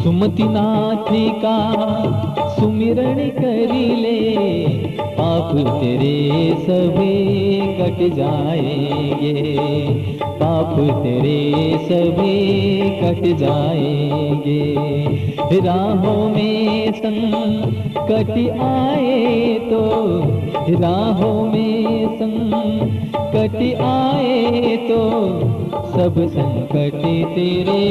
सुमतिनाथ का सुमिरन करी ले, पाप तेरे सभी कट जाएंगे, पाप तेरे सभी कट जाएंगे। राहों में संकट आए तो, राहों में संकट आए तो, सब संकट तेरे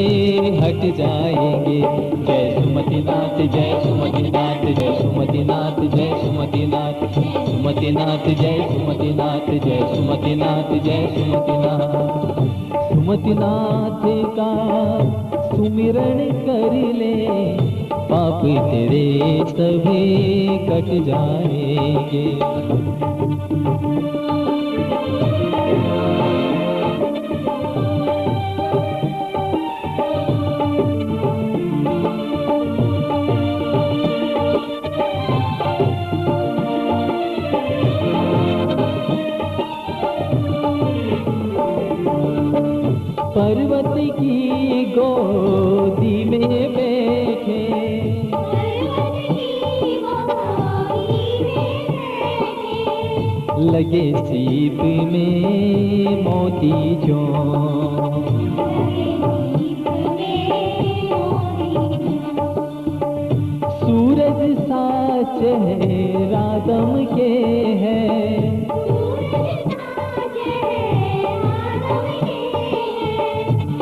हट जाएंगे। जय सुमतिनाथ, जय सुमतिनाथ, जय सुमतिनाथ, जय सुमतिनाथ, सुमतिनाथ जय सुमतिनाथ, जय सुमतिनाथ, जय सुमतिनाथ। सुमतिनाथ का सुमिरन कर ले, पाप तेरे सभी कट जाएंगे। पर्वत की गोदी में बैठे, लगे सीप में मोती जो, सूरज सा चेहरा दम के है,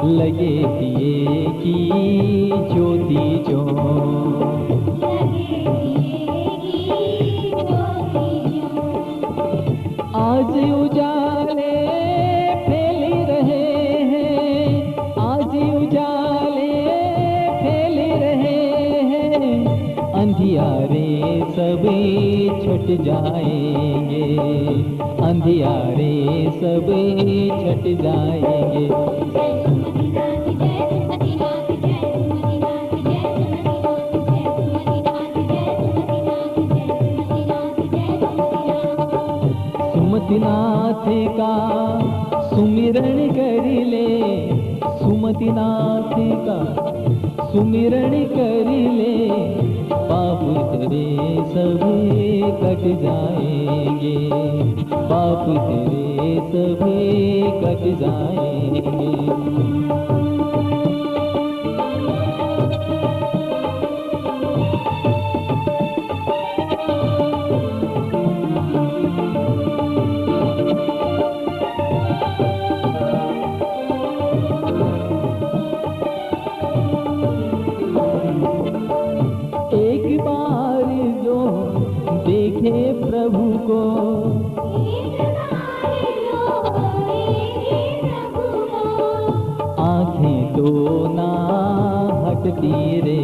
लगे दिए की ज्योति जो, आज उजाले फैल रहे हैं, आज उजाले फैल रहे हैं, अंधियारे सभी छट जाएंगे, अंधियारे सभी छट जाएंगे। सुमतिनाथ का सुमिरन कर ले, सुमतिनाथ का सुमिरन कर ले, पाप तेरे सभी कट जाएंगे, पाप तेरे सभी कट जाएंगे। एक बार जो देखे प्रभु को, आंखें तो ना हटती रे,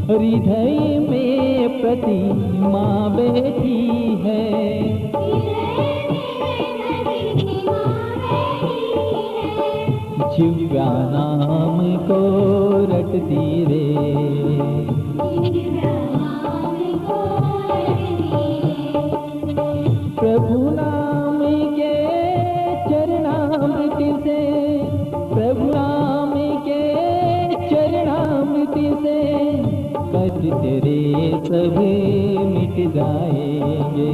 हृदय में प्रतिमा बैठी है, जिव्या नाम को रटती रे, प्रभु नाम के चरणामृत से, प्रभु नाम के चरणामृत से, कष्ट तेरे सभी मिट जाएंगे,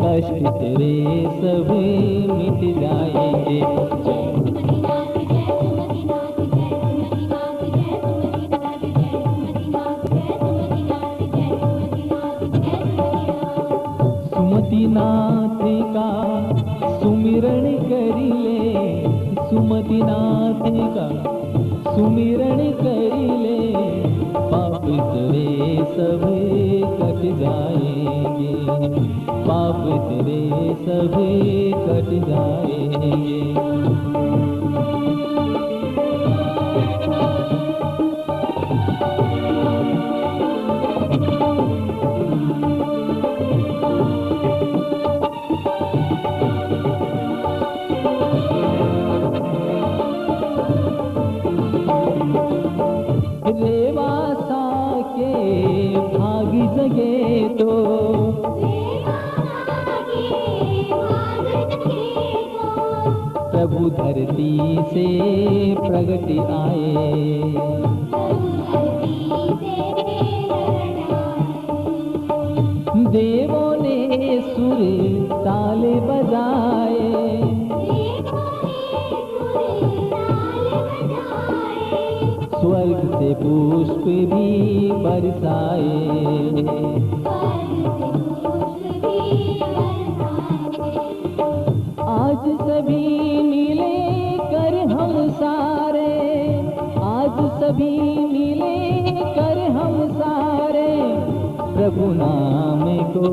कष्ट तेरे सभी मिट जाएंगे। सुमतिनाथ का सुमिरन कर ले, सुमतिनाथ का सुमिरन कर ले, पाप तेरे सभी कट जाएंगे, पाप तेरे सभी कट जाएंगे। रेवासा के भाग जगे तो, प्रभु प्रभु धरती से प्रगट आए। देवों ने सुर ताल बजाए, स्वर्ग से पुष्प भी बरसाए। आज सभी मिले कर हम सारे, आज सभी मिले कर हम सारे प्रभु नाम को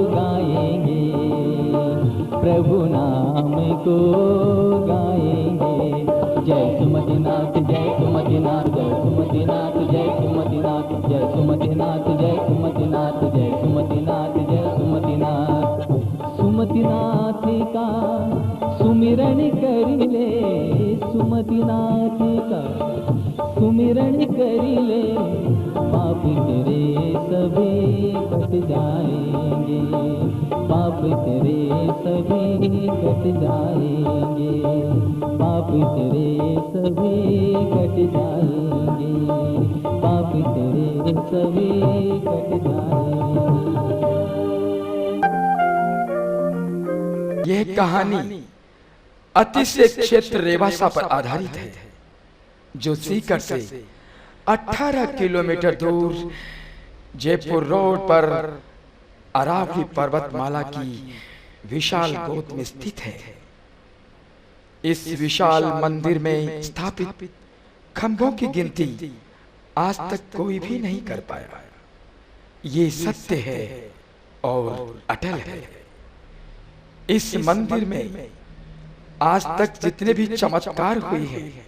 गाएंगे, प्रभु नाम को गाएंगे। जय सुमतिनाथ जय सुमतिनाथ जय सुमतिनाथ जय सुमतिनाथ जय सुमतिनाथ जय सुमतिनाथ जय सुमतिनाथ जय सुमतिनाथ। सुमतिनाथ का सुमिरन कर ले, सुमतिनाथ का सुमिरन कर ले, पाप तेरे सभी कट जाएंगे, पाप तेरे सभी कट जाएंगे, पाप तेरे सभी कट जाएंगे, पाप तेरे सभी कट जाएंगे। यह कहानी अतिशय क्षेत्र रेवासा पर आधारित है, जो सीकर से 18 किलोमीटर दूर जयपुर रोड पर अरावली पर्वतमाला की विशाल गोद में स्थित है। इस विशाल मंदिर में स्थापित खंभों की गिनती आज तक कोई भी नहीं कर पाया। ये सत्य है और अटल है। इस मंदिर में आज तक जितने भी चमत्कार हुए हैं,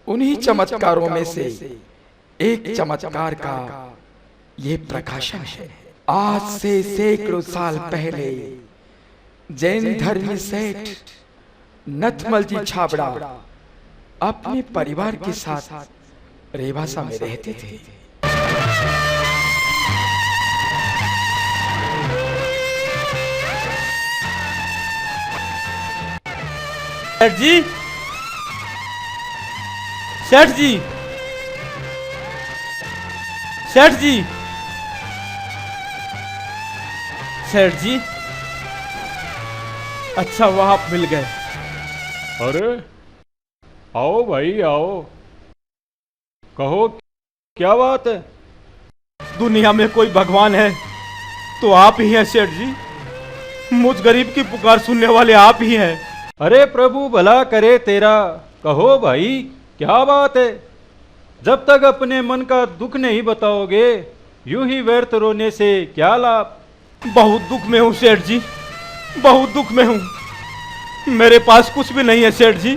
उन्हीं चमत्कारों में से एक चमत्कार का ये प्रकाशन है। आज से सैकड़ों साल पहले जैन धर्मी सेठ नथमल जी छाबड़ा अपने परिवार के साथ रेवासा में रहते थे। सेठ जी, सेठ जी, सेठ जी, सेठ जी, अच्छा वह आप मिल गए। अरे आओ भाई आओ, कहो क्या बात है। दुनिया में कोई भगवान है तो आप ही हैं सेठ जी, मुझ गरीब की पुकार सुनने वाले आप ही हैं। अरे प्रभु भला करे तेरा, कहो भाई क्या बात है। जब तक अपने मन का दुख नहीं बताओगे, यूं ही व्यर्थ रोने से क्या लाभ। बहुत दुख में हूँ सेठ जी, बहुत दुख में हूँ। मेरे पास कुछ भी नहीं है सेठ जी।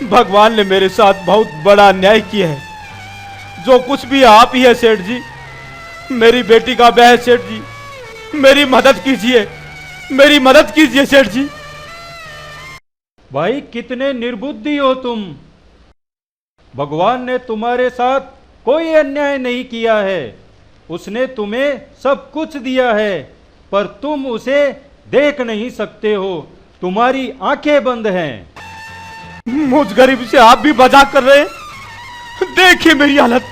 भगवान ने मेरे साथ बहुत बड़ा अन्याय किया है। जो कुछ भी आप ही है सेठ जी। मेरी बेटी का ब्याह है सेठ जी, मेरी मदद कीजिए, मेरी मदद कीजिए सेठ जी। भाई कितने निर्बुद्धि हो तुम। भगवान ने तुम्हारे साथ कोई अन्याय नहीं किया है। उसने तुम्हें सब कुछ दिया है, पर तुम उसे देख नहीं सकते हो। तुम्हारी आंखें बंद हैं। मुझ गरीब से आप भी मजाक कर रहे हैं। देखिए मेरी हालत,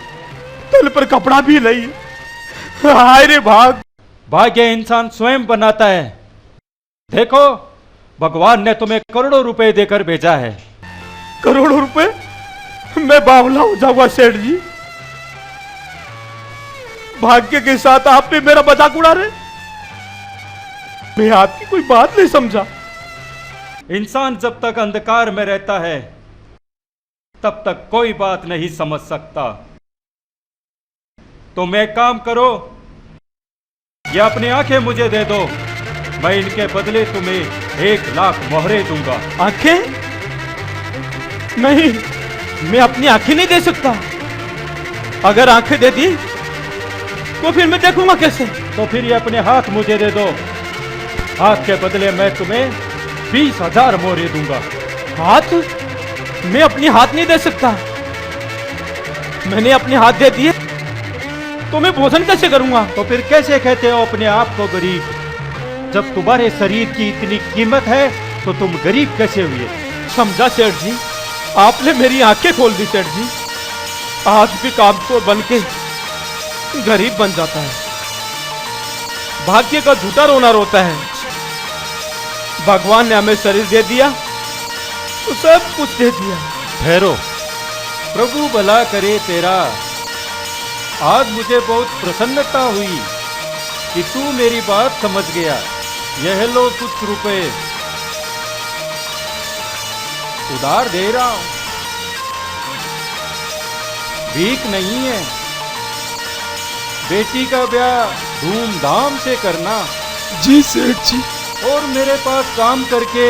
तल पर कपड़ा भी नहीं। हाय रे भाग। भाग्य इंसान स्वयं बनाता है। देखो, भगवान ने तुम्हें करोड़ों रुपए देकर भेजा है। करोड़ों रुपए? मैं बावला हो जाऊंगा सेठ जी। भाग्य के साथ आप भी मेरा मजाक उड़ा रहे। मैं आपकी कोई बात नहीं समझा। इंसान जब तक अंधकार में रहता है, तब तक कोई बात नहीं समझ सकता। तुम एक काम करो, ये अपनी आंखें मुझे दे दो, मैं इनके बदले तुम्हें 1 लाख मोहरे दूंगा। आंखें? नहीं, मैं अपनी आंखें नहीं दे सकता। अगर आंखें दे दी तो फिर मैं देखूंगा कैसे? तो फिर ये अपने हाथ मुझे दे दो। हाथ के बदले मैं तुम्हें 20,000 मोहरे दूंगा। हाथ? मैं अपनी हाथ नहीं दे सकता। मैंने अपने हाथ दे दिए तो मैं भोजन कैसे करूंगा? तो फिर कैसे कहते हो अपने आप को गरीब, जब तुम्हारे शरीर की इतनी कीमत है तो तुम गरीब कैसे हुए? समझा सेठ जी, आपने मेरी आंखें खोल दी सेठ जी। आज भी कामचोर बन के गरीब बन जाता है, भाग्य का झूठा रोना रोता है। भगवान ने हमें शरीर दे दिया तो सब कुछ दे दिया। ठहरो, प्रभु भला करे तेरा। आज मुझे बहुत प्रसन्नता हुई कि तू मेरी बात समझ गया। यह लो कुछ रुपए, उधार दे रहा हूं, भीख नहीं है। बेटी का ब्याह धूमधाम से करना जी सेठ जी। और मेरे पास काम करके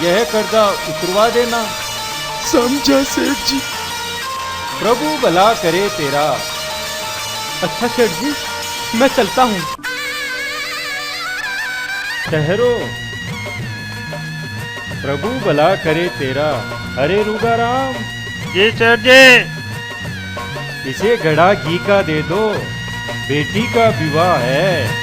यह कर्जा उतरवा देना। समझा सेठ जी। प्रभु भला करे तेरा। अच्छा सेठ जी, मैं चलता हूं। ठहरो, प्रभु भला करे तेरा। अरे रूगाराम, जी सेठ जी। इसे घड़ा घी का दे दो, बेटी का विवाह है।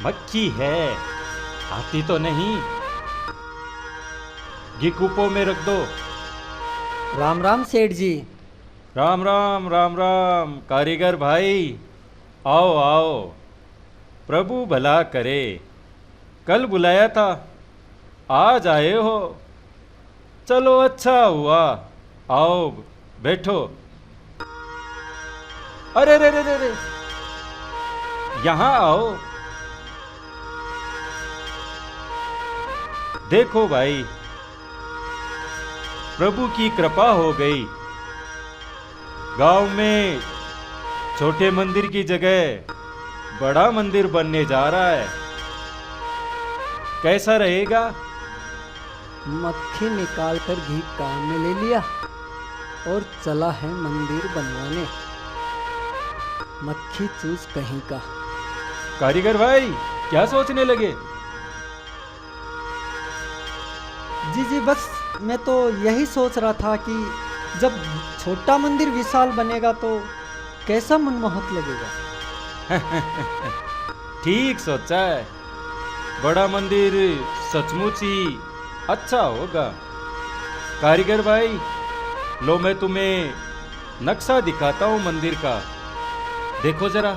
मक्खी है, हाथी तो नहीं। घी कूपों में रख दो। राम राम सेठ जी। राम राम राम राम कारीगर भाई, आओ आओ। प्रभु भला करे। कल बुलाया था, आज आए हो। चलो अच्छा हुआ, आओ बैठो। अरे रे रे रे रे, यहाँ आओ। देखो भाई, प्रभु की कृपा हो गई। गांव में छोटे मंदिर की जगह बड़ा मंदिर बनने जा रहा है। कैसा रहेगा? मक्खी निकाल कर घी काम में ले लिया और चला है मंदिर बनवाने। मक्खी चूस कहीं का। कारीगर भाई, क्या सोचने लगे? जी जी, बस मैं तो यही सोच रहा था कि जब छोटा मंदिर विशाल बनेगा तो कैसा मनमोहक लगेगा। ठीक सोचा है। बड़ा मंदिर सचमुच ही अच्छा होगा। कारीगर भाई, लो मैं तुम्हें नक्शा दिखाता हूं मंदिर का, देखो जरा।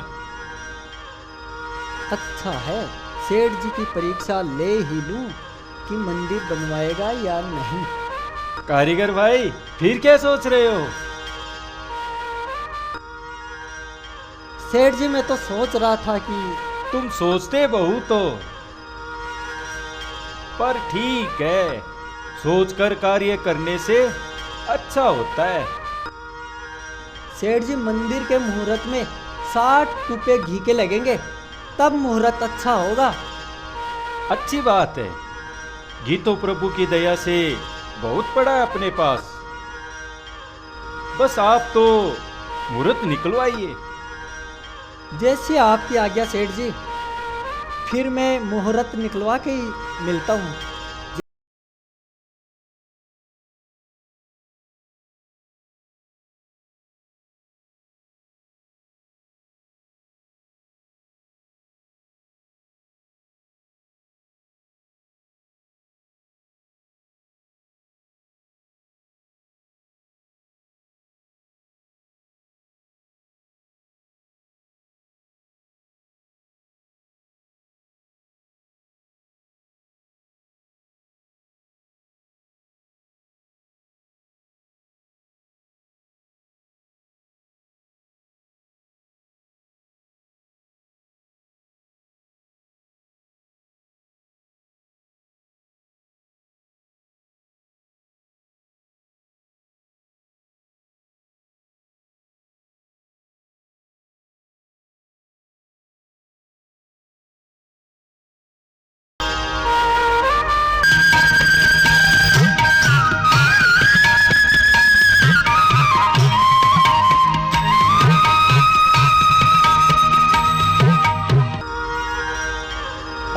अच्छा है, सेठ जी की परीक्षा ले ही लूं कि मंदिर बनवाएगा या नहीं। कारीगर भाई, फिर क्या सोच रहे हो? सेठ जी, मैं तो सोच रहा था कि तुम सोचते बहुत हो, पर ठीक है, सोचकर कार्य करने से अच्छा होता है। सेठ जी, मंदिर के मुहूर्त में 60 टुपे घी के लगेंगे, तब मुहूर्त अच्छा होगा। अच्छी बात है। घी तो प्रभु की दया से बहुत पड़ा है अपने पास। बस आप तो मुहूर्त निकलवाइए। जैसी आपकी आज्ञा सेठ जी। फिर मैं मुहूर्त निकलवा के ही मिलता हूँ।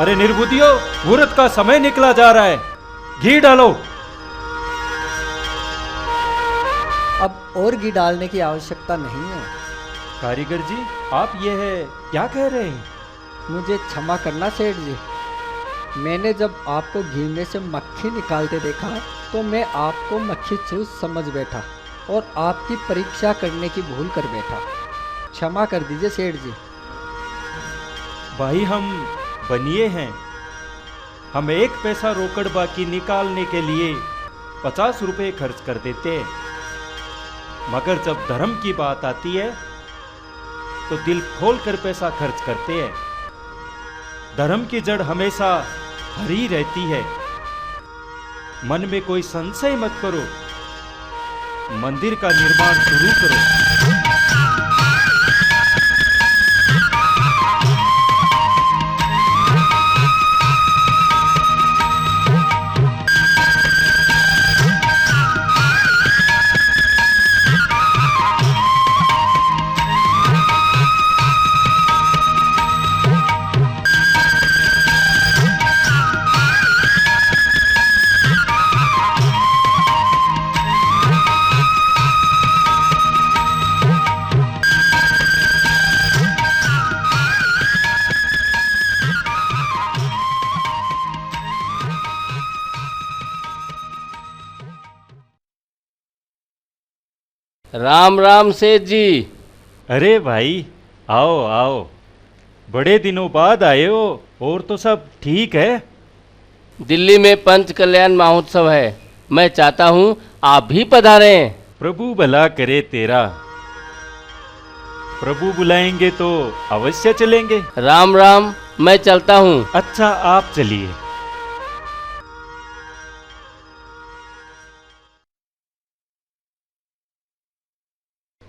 अरे निर्बुद्धियों, मुहूर्त का समय निकला जा रहा है, घी डालो। अब और घी डालने की आवश्यकता नहीं है। कारीगर जी, आप ये है क्या कह रहे हैं? मुझे क्षमा करना सेठ जी। मैंने जब आपको घी में से मक्खी निकालते देखा तो मैं आपको मक्खी चूस समझ बैठा और आपकी परीक्षा करने की भूल कर बैठा। क्षमा कर दीजिए सेठ जी। भाई हम बनिए हैं, हम 1 पैसा रोकड़ बाकी निकालने के लिए 50 रुपए खर्च कर देते हैं, मगर जब धर्म की बात आती है तो दिल खोल कर पैसा खर्च करते हैं। धर्म की जड़ हमेशा हरी रहती है। मन में कोई संशय मत करो, मंदिर का निर्माण शुरू करो। राम राम सेठ जी। अरे भाई, आओ आओ, बड़े दिनों बाद आए हो। और तो सब ठीक है? दिल्ली में पंच कल्याण महोत्सव है, मैं चाहता हूँ आप भी पधारें। प्रभु भला करे तेरा। प्रभु बुलाएंगे तो अवश्य चलेंगे। राम राम, मैं चलता हूँ। अच्छा, आप चलिए।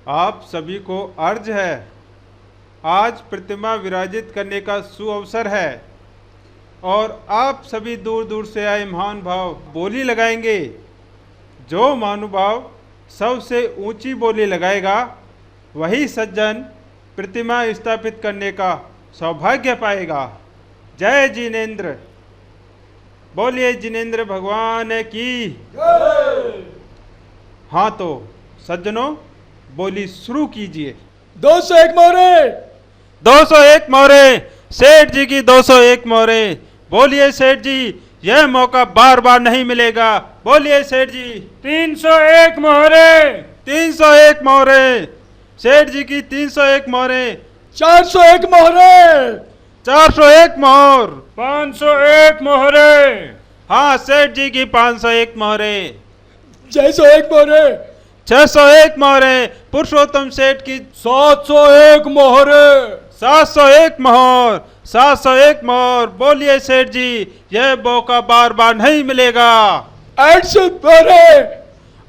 आप सभी को अर्ज है, आज प्रतिमा विराजित करने का सुअवसर है और आप सभी दूर दूर से आए महानुभाव बोली लगाएंगे। जो महानुभाव सबसे ऊंची बोली लगाएगा वही सज्जन प्रतिमा स्थापित करने का सौभाग्य पाएगा। जय जिनेंद्र। बोलिए जिनेंद्र भगवान की। हाँ तो सज्जनों, बोली शुरू कीजिए। 201 मोहरे। 201 मोहरे। सेठ जी की 201 मोहरे। बोलिए सेठ जी, यह मौका बार बार नहीं मिलेगा। बोलिए सेठ जी। 301 मोहरे। 301 मोहरे। सेठ जी की 301 मोहरे। 401 मोहरे। 401 मोहर। 501 मोहरे। हाँ, सेठ जी की 501 मोहरे। 601 मोहरे। 601 मोहरे। पुरुषोत्तम सेठ की 701 मोहरे। 701 मोहर। 701 मोहर। बोलिए सेठ जी, यह मौका बार बार नहीं मिलेगा। 800 मोहरे।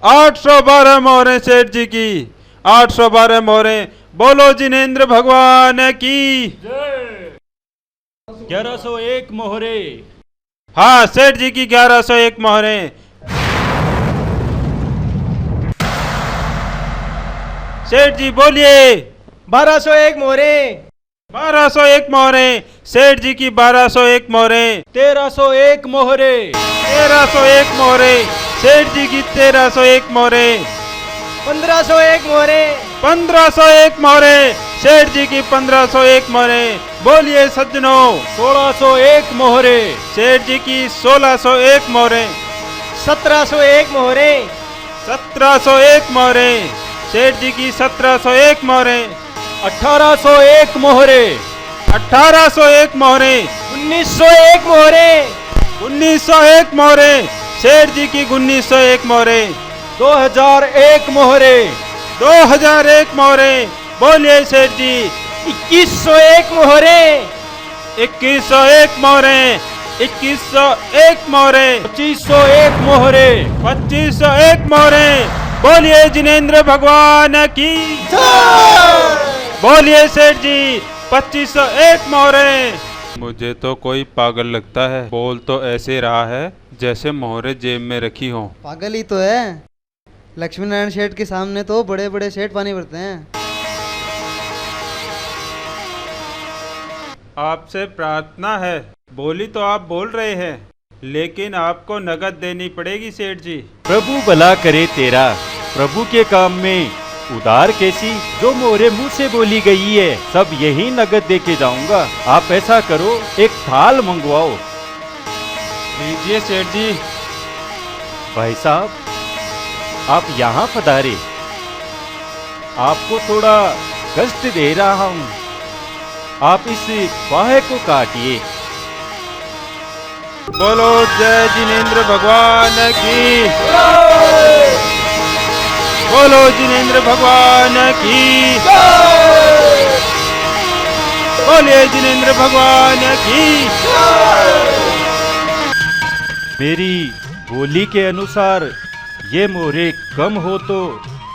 812 मोहरे सेठ जी की। 812 मोहरे। बोलो जिनेंद्र भगवान की। 1101 मोहरे। हाँ, सेठ जी की 1101 मोहरे। सेठ जी बोलिए। 1201 मोहरे। 1201 मोहरे। सेठ जी की 1201 मोहरे। 1301 मोहरे। 1301 मोहरे। सेठ जी की 1301 मोहरे। 1501 मोहरे। 1501 मोहरे। सेठ जी की 1501 मोहरे। बोलिए सज्जनों। 1601 मोहरे। सेठ जी की 1601 मोहरे। 1701 मोहरे। 1701 मोहरे। सेठ जी की 1701 मोहरे। 1801 मोहरे। 1801 मोहरे। 1901 मोहरे। 1901 मोहरे। सेठ जी की 1901 मोहरे। 2001 मोहरे। 2001 मोहरे। बोलिए सेठ जी। 2101 मोहरे। 2101 मोहरे। 2101 मोहरे। 2501 मोहरे। 2501 मोहरे। बोलिए जिनेंद्र भगवान की। बोलिए सेठ जी। 2501 मोहरे। मुझे तो कोई पागल लगता है, बोल तो ऐसे रहा है जैसे मोहरे जेब में रखी हो। पागल ही तो है। लक्ष्मी नारायण सेठ के सामने तो बड़े बड़े सेठ पानी भरते हैं। आपसे प्रार्थना है, बोली तो आप बोल रहे हैं, लेकिन आपको नकद देनी पड़ेगी सेठ जी। प्रभु भला करे तेरा। प्रभु के काम में उधार कैसी, जो मोरे मुंह से बोली गई है सब यही नगद दे के जाऊंगा। आप ऐसा करो, एक थाल मंगवाओ। लीजिए सेठ जी। भाई साहब, आप यहाँ पधारे। आपको थोड़ा कष्ट दे रहा हूँ, आप इस फाहे को काटिए। बोलो जय जिनेंद्र भगवान की। बोलो जिनेंद्र भगवान की। बोलिए जिनेंद्र भगवान की। मेरी बोली के अनुसार ये मोरे कम हो तो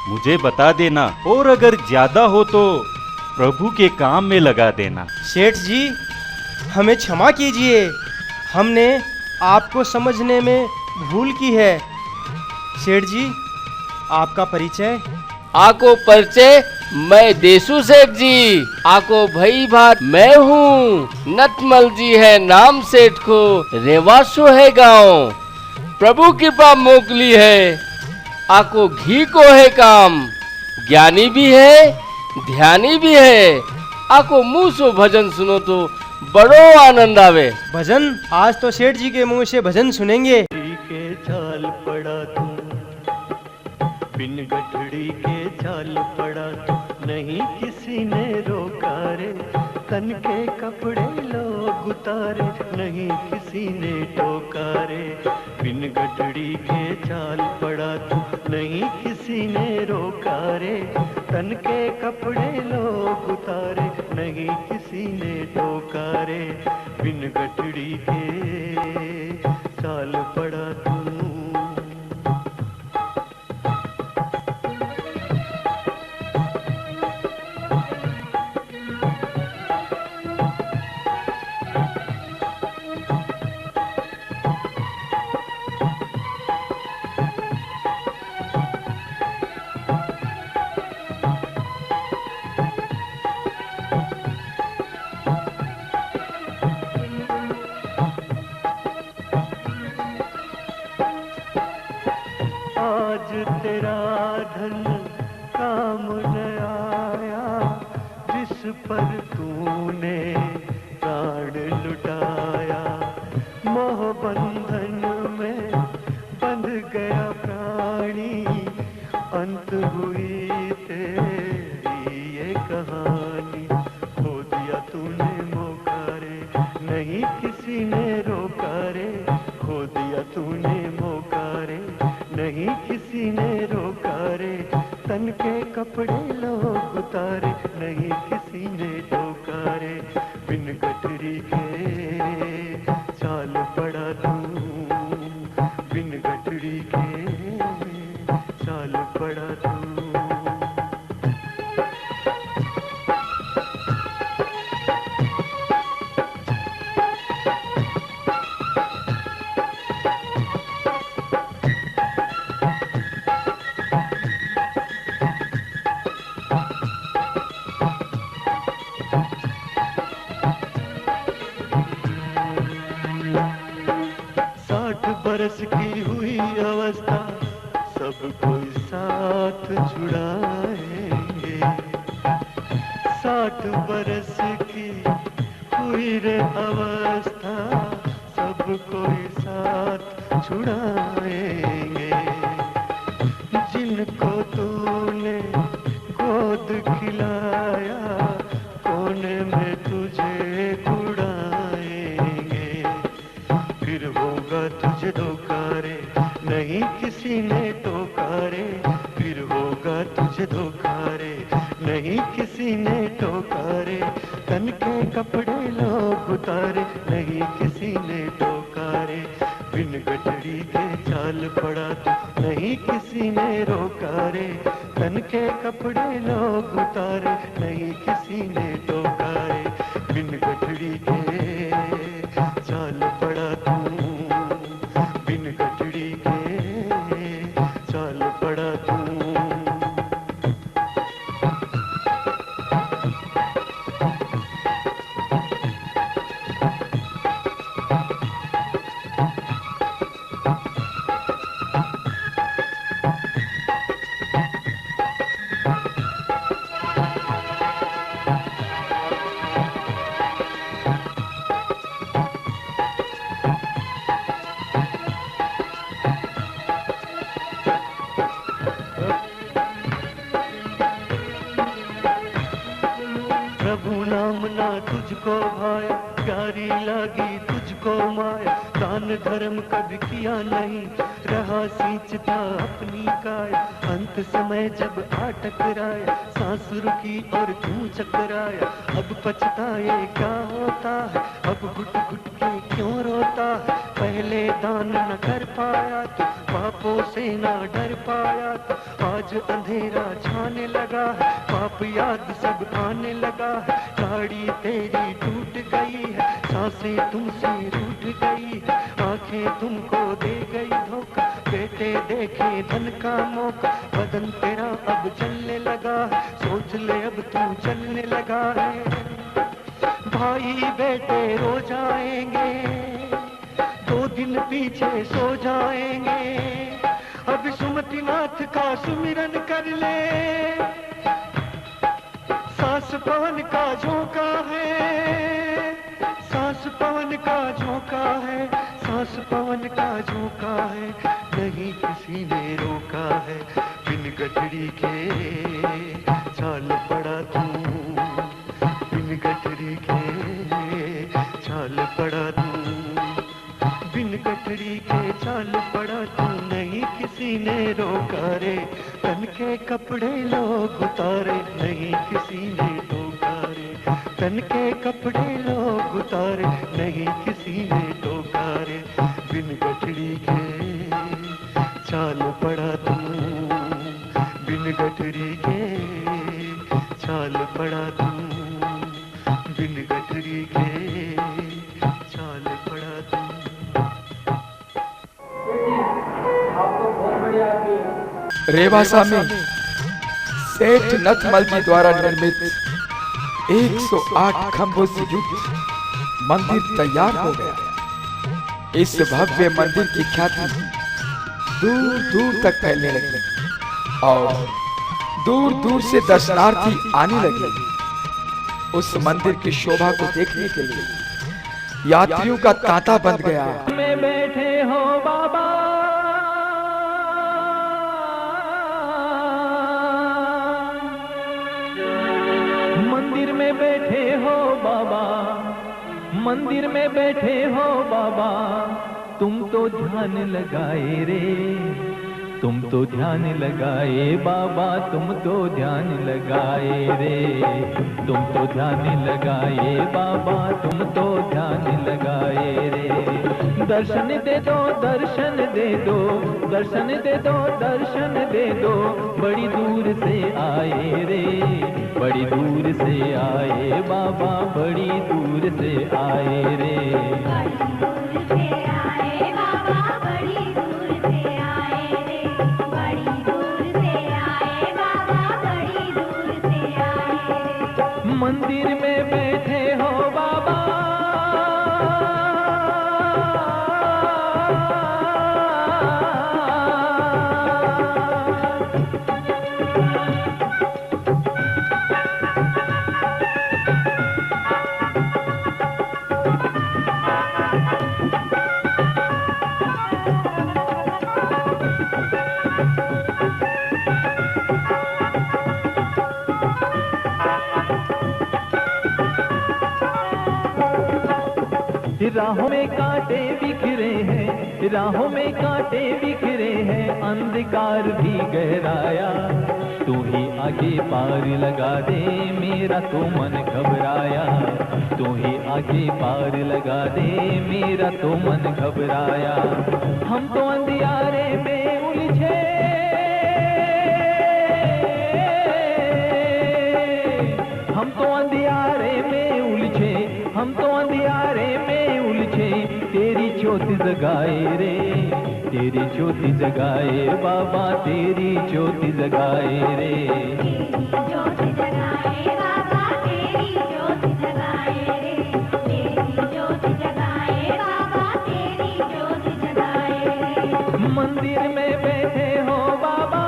मुझे बता देना, और अगर ज्यादा हो तो प्रभु के काम में लगा देना। सेठ जी, हमें क्षमा कीजिए, हमने आपको समझने में भूल की है। सेठ जी, आपका परिचय? आको परिचय, मैं देसू सेठ जी। आको भई भात मैं हूँ। नतमल जी है नाम सेठ को, रेवासो है गांव। प्रभु कृपा मोकली है, आको घी को है काम। ज्ञानी भी है, ध्यानी भी है। आको मुंह सो भजन सुनो तो बड़ो आनंद आवे। भजन? आज तो सेठ जी के मुंह से भजन सुनेंगे। के चाल पड़ा तू, बिन गठड़ी के चाल पड़ा तू, नहीं किसी ने रोका रे। तन के कपड़े लोग उतारे, नहीं किसी ने टोका रे। बिन गठड़ी के चाल पड़ा तू, नहीं किसी ने रोका रे। तन के कपड़े लोग उतारे, नहीं किसी ने टोका रे। बिन गठड़ी के चाल पड़ा तू। आज तेरा धन काम न आया, जिस पर तूने प्राण लुटाया। मोह बंधन में बंध गया प्राणी, अंत हुई तेरी ये कहानी। खो दिया तूने मौका रे, नहीं किसी ने रोका रे। खो दिया तूने मौका रे, नहीं किसी ने रोका रे। तन के कपड़े लोग उतारे, नहीं किसी ने टोका रे। बिन गठरी के चाल पड़ा तू, बिन गठरी के चाल पड़ा तू। बरस की हुई अवस्था, सब कोई साथ छुड़ाएंगे। 60 बरस की हुई रे अवस्था, सब कोई साथ छुड़ाएंगे। जिनको तूने गोद खिलाया, कोने में तुझे कुड़ाएंगे। फिर होगा तुझे धोखा रे, नहीं किसी ने टोका रे। फिर होगा तुझे धोखा रे, नहीं किसी ने टोका रे। तन के कपड़े लोग उतारे, नहीं किसी ने टोका रे। बिन गठड़ी के चाल पड़ा तू, नहीं किसी ने रोका रे। तन के कपड़े लोग उतारे, नहीं किसी ने टोका रे। बिन गठड़ी के चाल पड़ा तू, बिन गठड़ी के चाल पड़ा तू। मुझको भाया, प्यारी लगी तुझको माया, दान धर्म कभी किया नहीं, रहा सींचता अपनी काया, अंत समय जब आ टकराया, सांस रुकी और तू चकराया, अब पछताए क्या होता है, अब घुट घुट के क्यों रोता है, पहले दान न कर पाया तो पापों से न डर पाया तो आज अंधेरा छाने लगा है, पाप याद सब आने लगा है, गाड़ी तेरी टूट गई है, सांसें तुमसे रूठ गई है, आंखें तुमको दे गई धोखा, बेटे देखे धन का मौका, बदन तेरा अब चलने लगा है, सोच ले अब तू चलने लगा है, भाई बेटे रो जाएंगे, 2 दिन पीछे सो जाएंगे, अब सुमतिनाथ का सुमिरन कर ले, सांस पवन का झोंका है, सांस पवन का झोंका है, सांस पवन का झोंका है, नहीं किसी ने रोका है, बिन गठरी के चाल पड़ा तू, बिन गठरी के चाल पड़ा तू, बिन गठरी के चाल पड़ा तू, नहीं किसी ने रोका रे, तन के कपड़े लोग उतारे, नहीं किसी ने टोका रे, तन के कपड़े लोग उतारे, नहीं किसी ने टोका रे, बिन गठरी के चाल पड़ा तू, बिन गठरी के चाल पड़ा तू, बिन गठरी के चाल पड़ा तू। रेवासा में सेठ नथमल जी द्वारा निर्मित 108 खंभों से युक्त मंदिर तैयार हो गया। इस भव्य मंदिर की ख्याति दूर दूर तक फैलने लगी और दूर दूर से दर्शनार्थी आने लगे। उस मंदिर की शोभा को देखने के लिए यात्रियों का तांता बंध गया। में बैठे हो बाबा, मंदिर में बैठे हो बाबा, मंदिर में बैठे हो बाबा, तुम तो ध्यान लगाए रे, तुम तो ध्यान लगाए बाबा, तुम तो ध्यान लगाए रे, तुम तो ध्यान लगाए बाबा, तुम तो ध्यान लगाए रे, दर्शन दे दो, दर्शन दे दो, दर्शन दे दो, दर्शन दे दो, बड़ी दूर से आए रे, बड़ी दूर से आए बाबा, बड़ी दूर से आए रे, मंदिर में बैठे हो बाबा, राहों में कांटे बिखरे हैं, राहों में कांटे बिखरे हैं, अंधकार भी गहराया, तू ही आगे पार लगा दे, मेरा तो मन घबराया, तू ही आगे पार लगा दे, मेरा तो मन घबराया, हम तो अंधियारे में उलझे, हम तो अंधियारे में उलझे, हम तो अंधियारे में उलझे, तेरी ज्योति जगाए रे, तेरी ज्योति जगाए बाबा, तेरी ज्योति जगाए रे, ज्योति जगाए बाबा, तेरी ज्योति जगाए रे, तेरी ज्योति जगाए बाबा, तेरी ज्योति जगाए रे, मंदिर में बैठे हो बाबा,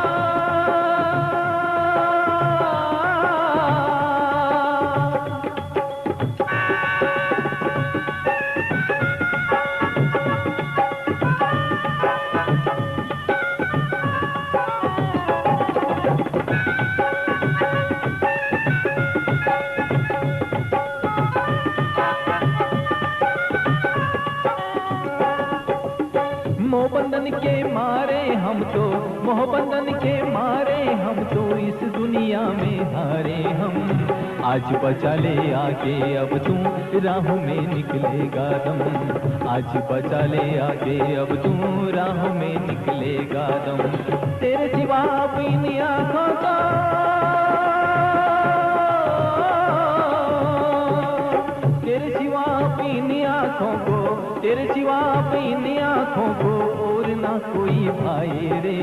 के मारे हम तो, मोहबंधन के मारे हम तो इस दुनिया में हारे हम। आज बचा ले आके अब तू, राहों में निकलेगा दम। आज बचा ले आके अब तू, राहों में निकलेगा दम। तेरे सिवा अपनी आँखों का, तेरे सिवा अपनी आँखों को, तेरे सिवा अपनी आँखों को और ना कोई भाई रे,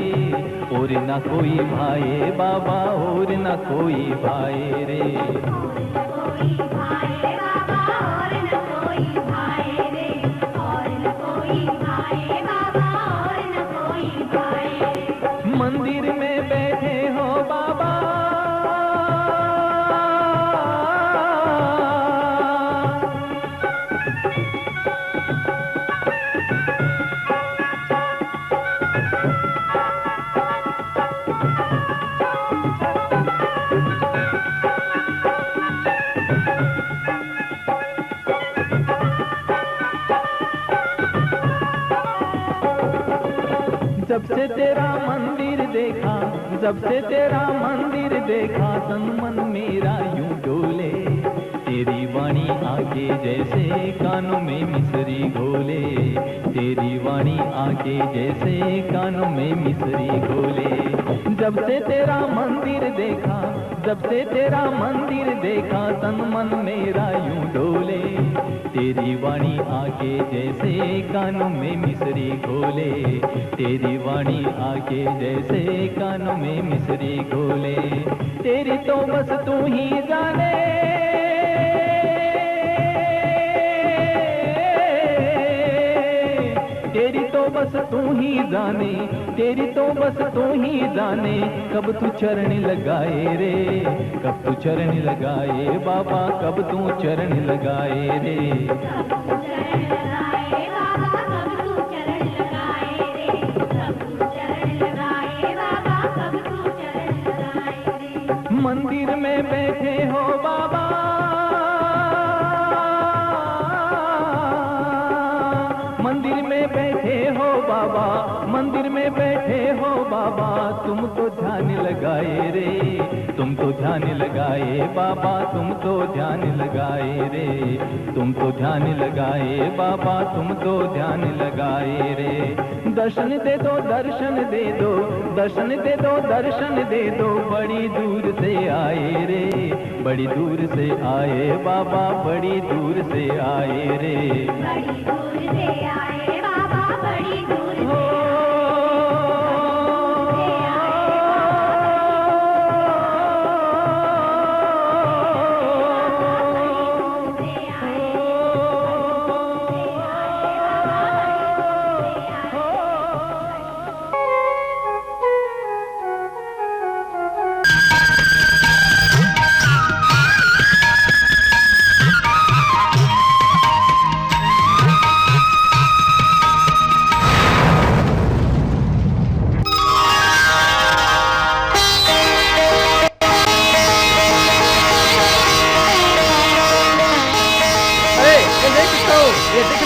और ना कोई भाई बाबा, और ना कोई भाई रे। मंदिर में बैठे हो बाबा, जब से तेरा मंदिर देखा, जब से तेरा मंदिर देखा, तन मन मेरा यूं डोले। तेरी वाणी आके जैसे कानों में मिसरी घोले, तेरी वाणी आके जैसे कानों में मिसरी घोले। जब से तेरा मंदिर देखा, जब से तेरा मंदिर देखा, तन मन मेरा यूं डोले। तेरी वाणी आके जैसे कानों में मिसरी घोले, तेरी वाणी आके जैसे कानों में मिसरी घोले। तेरी तो बस तू ही जाने, तेरी तो बस तू ही जाने, तेरी तो बस तू ही जाने। कब तू चरण लगाए रे, कब तू चरण लगाए बाबा, कब तू चरण लगाए रे। मंदिर में बैठे हो बाबा, मंदिर में बैठे हो बाबा, मंदिर में बैठे हो बाबा। तुम तो ध्यान लगाए रे, तुम तो ध्यान लगाए बाबा, तुम तो ध्यान लगाए रे। तुम तो ध्यान लगाए बाबा, तुम तो ध्यान लगाए रे। दर्शन दे दो, दर्शन दे दो, दर्शन दे दो, दर्शन दे दो। बड़ी दूर से आए रे, बड़ी दूर से आए बाबा, बड़ी दूर से आए रे। बड़ी दूर से आए बाबा, बड़ी दूर से आए।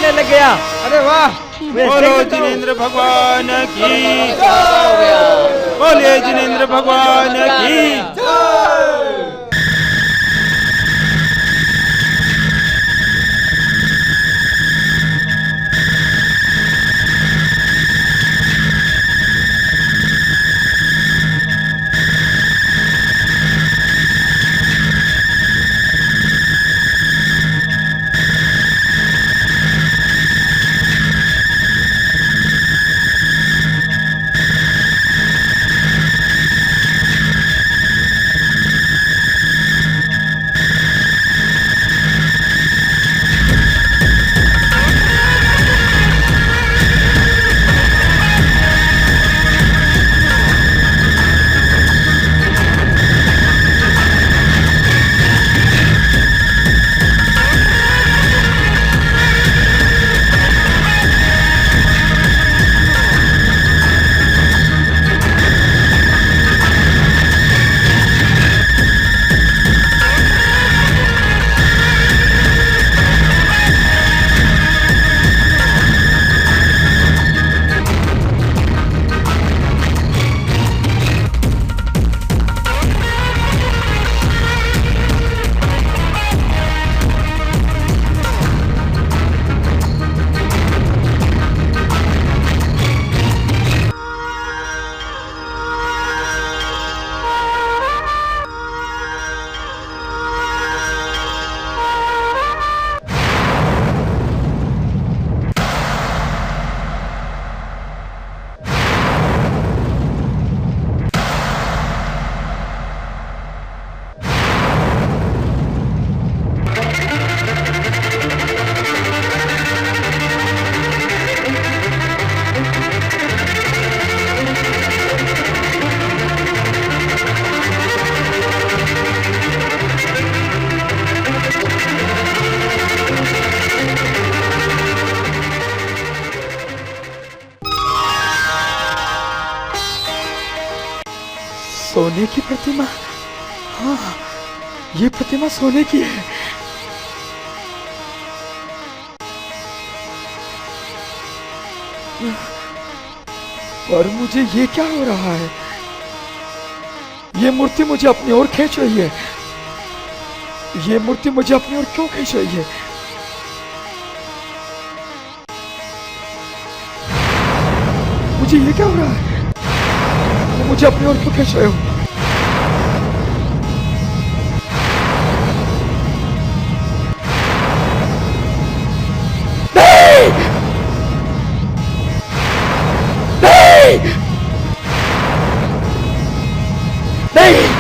लग गया। अरे वाह, बोलो जिनेंद्र भगवान की, बोलिए जिनेंद्र भगवान की। सोने की प्रतिमा? हाँ, ये प्रतिमा सोने की है। पर मुझे ये क्या हो रहा है? ये मूर्ति मुझे अपनी ओर खींच रही है। ये मूर्ति मुझे अपनी ओर क्यों खींच रही है? मुझे ये क्या हो रहा है? तुम मुझे अपनी ओर क्यों खींच रहे हो? नहीं! नहीं! नहीं!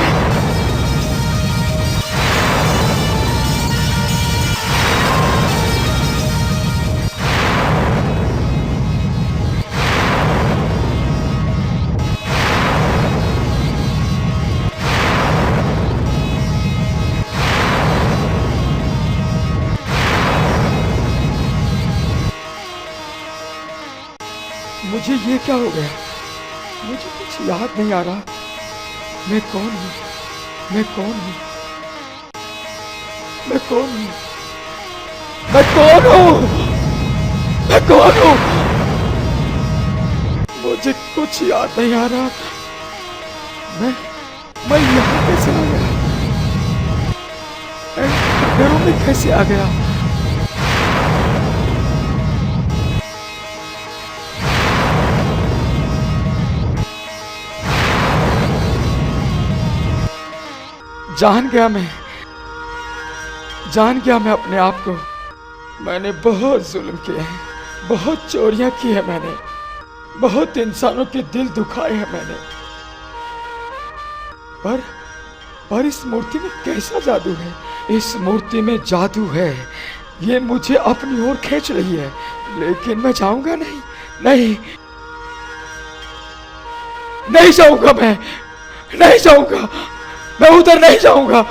मुझे ये क्या हो गया? मुझे कुछ याद नहीं आ रहा। मैं कौन हूँ? मैं कौन हूँ? मैं कौन हूँ? मैं कौन हूँ? मैं कौन हूँ? मुझे कुछ याद नहीं आ रहा। मैं यहाँ कैसे आ गया? मैं घरों में कैसे आ गया? जान गया मैं अपने आप को। मैंने बहुत जुल्म किए हैं, बहुत चोरियां की है मैंने, बहुत इंसानों के दिल दुखाए हैं मैंने। पर इस मूर्ति में कैसा जादू है? इस मूर्ति में जादू है। ये मुझे अपनी ओर खींच रही है, लेकिन मैं जाऊंगा नहीं। नहीं, नहीं जाऊंगा मैं, नहीं जाऊंगा मैं, उधर नहीं जाऊंगा,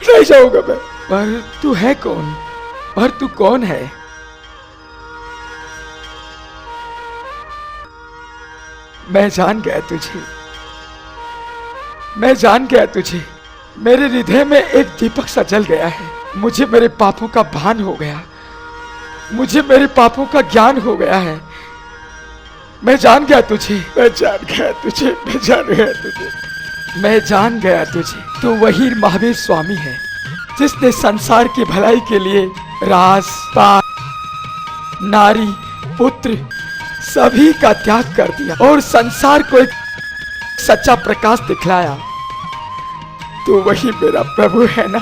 नहीं जाऊंगा मैं। पर तू है कौन? पर तू कौन है? मैं जान गया तुझे, मैं जान गया तुझे। मेरे हृदय में एक दीपक सा जल गया है। मुझे मेरे पापों का भान हो गया, मुझे मेरे पापों का ज्ञान हो गया है। मैं जान गया तुझे, मैं जान गया तुझे, मैं जान गया तुझे, मैं जान गया तुझे। तू वही महावीर स्वामी है जिसने संसार की भलाई के लिए राज, पाप, नारी, पुत्र सभी का त्याग कर दिया और संसार को एक सच्चा प्रकाश दिखलाया। तू वही मेरा प्रभु है ना?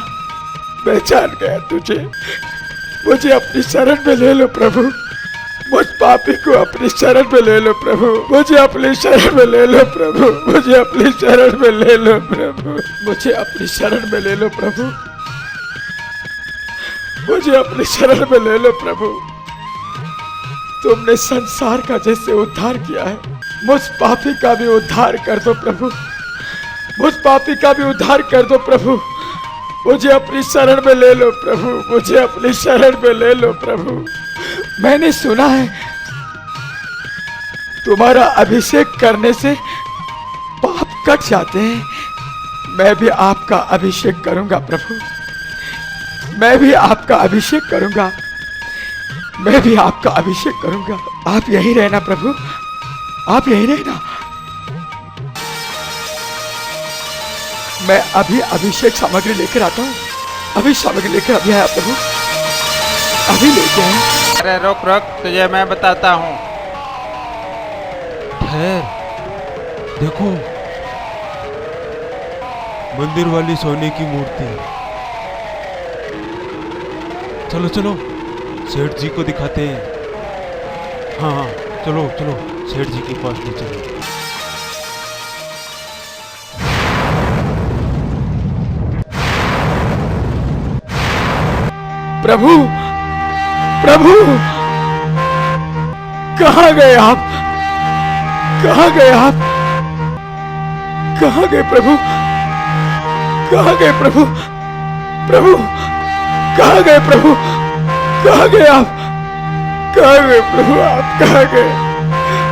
मैं जान गया तुझे। मुझे अपनी शरण में ले लो प्रभु, मुझ पापी को अपनी शरण में ले लो प्रभु, मुझे अपनी शरण में ले लो प्रभु, मुझे अपनी शरण में ले लो प्रभु, मुझे अपनी शरण में ले लो प्रभु, मुझे अपनी शरण में ले लो प्रभु। तुमने संसार का जैसे उद्धार किया है, मुझ पापी का भी उद्धार कर दो प्रभु, मुझ पापी का भी उद्धार कर दो प्रभु। मुझे अपनी शरण में ले लो प्रभु, मुझे अपनी शरण में ले लो प्रभु। मैंने सुना है तुम्हारा अभिषेक करने से पाप कट जाते हैं। मैं भी आपका अभिषेक करूंगा प्रभु, मैं भी आपका अभिषेक करूंगा, मैं भी आपका अभिषेक करूंगा। आप यही रहना प्रभु, आप यही रहना। मैं अभी अभिषेक सामग्री लेकर आता हूँ, अभी सामग्री लेकर अभी आया प्रभु, अभी लेके आया। अरे रुक रुक, तुझे मैं बताता हूँ। ठहर, देखो मंदिर वाली सोने की मूर्ति। चलो चलो सेठ जी को दिखाते हैं। हाँ हाँ चलो चलो सेठ जी के पास ले चलो। प्रभु, प्रभु, कहाँ गए आप? कहाँ गए आप? कहाँ गए प्रभु? कहाँ गए प्रभु? प्रभु, कहाँ गए प्रभु? कहाँ गए आप? कहाँ गए प्रभु? आप कहाँ गए?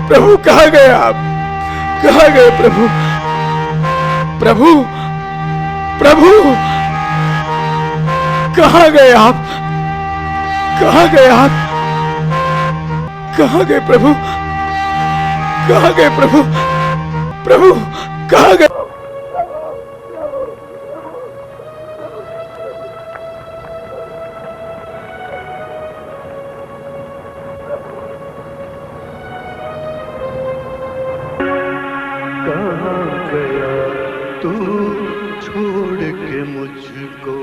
प्रभु कहाँ गए आप? कहाँ गए प्रभु? प्रभु, प्रभु, कहाँ गए आप? कहाँ गए आप? कहाँ गए प्रभु? कहाँ गए प्रभु? प्रभु, कहाँ गए? कहाँ गया तू छोड़ के मुझको,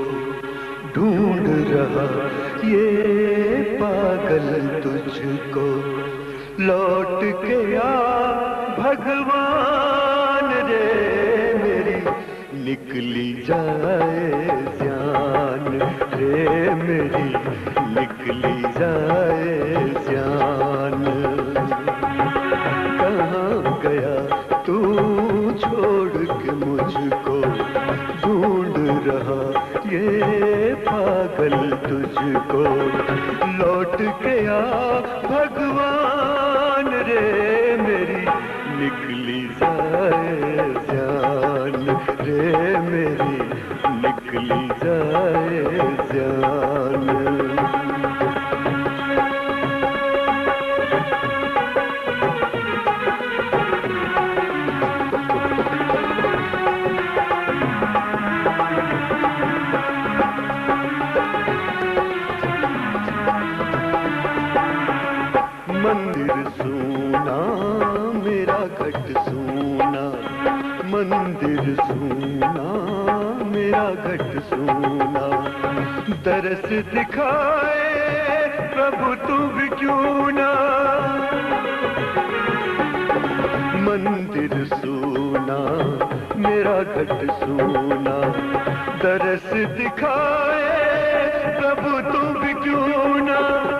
ढूंढ रहा ये पागल तुझको। लौट के आ भगवान रे मेरी, निकली जाए जान रे मेरी, निकली जाए जान। कहाँ गया तू छोड़ के मुझको, ढूंढ रहा ये पागल तुझको। लौट के आ भगवान रे मेरी, निकली जाए जान रे मेरी, निकली जाए जान। मंदिर सूना मेरा घट सूना, मंदिर सूना मेरा घट सूना। दरस दिखाए प्रभु तू भी क्यों ना। मंदिर सूना मेरा घट सूना, दरस दिखाए प्रभु तू भी क्यों ना।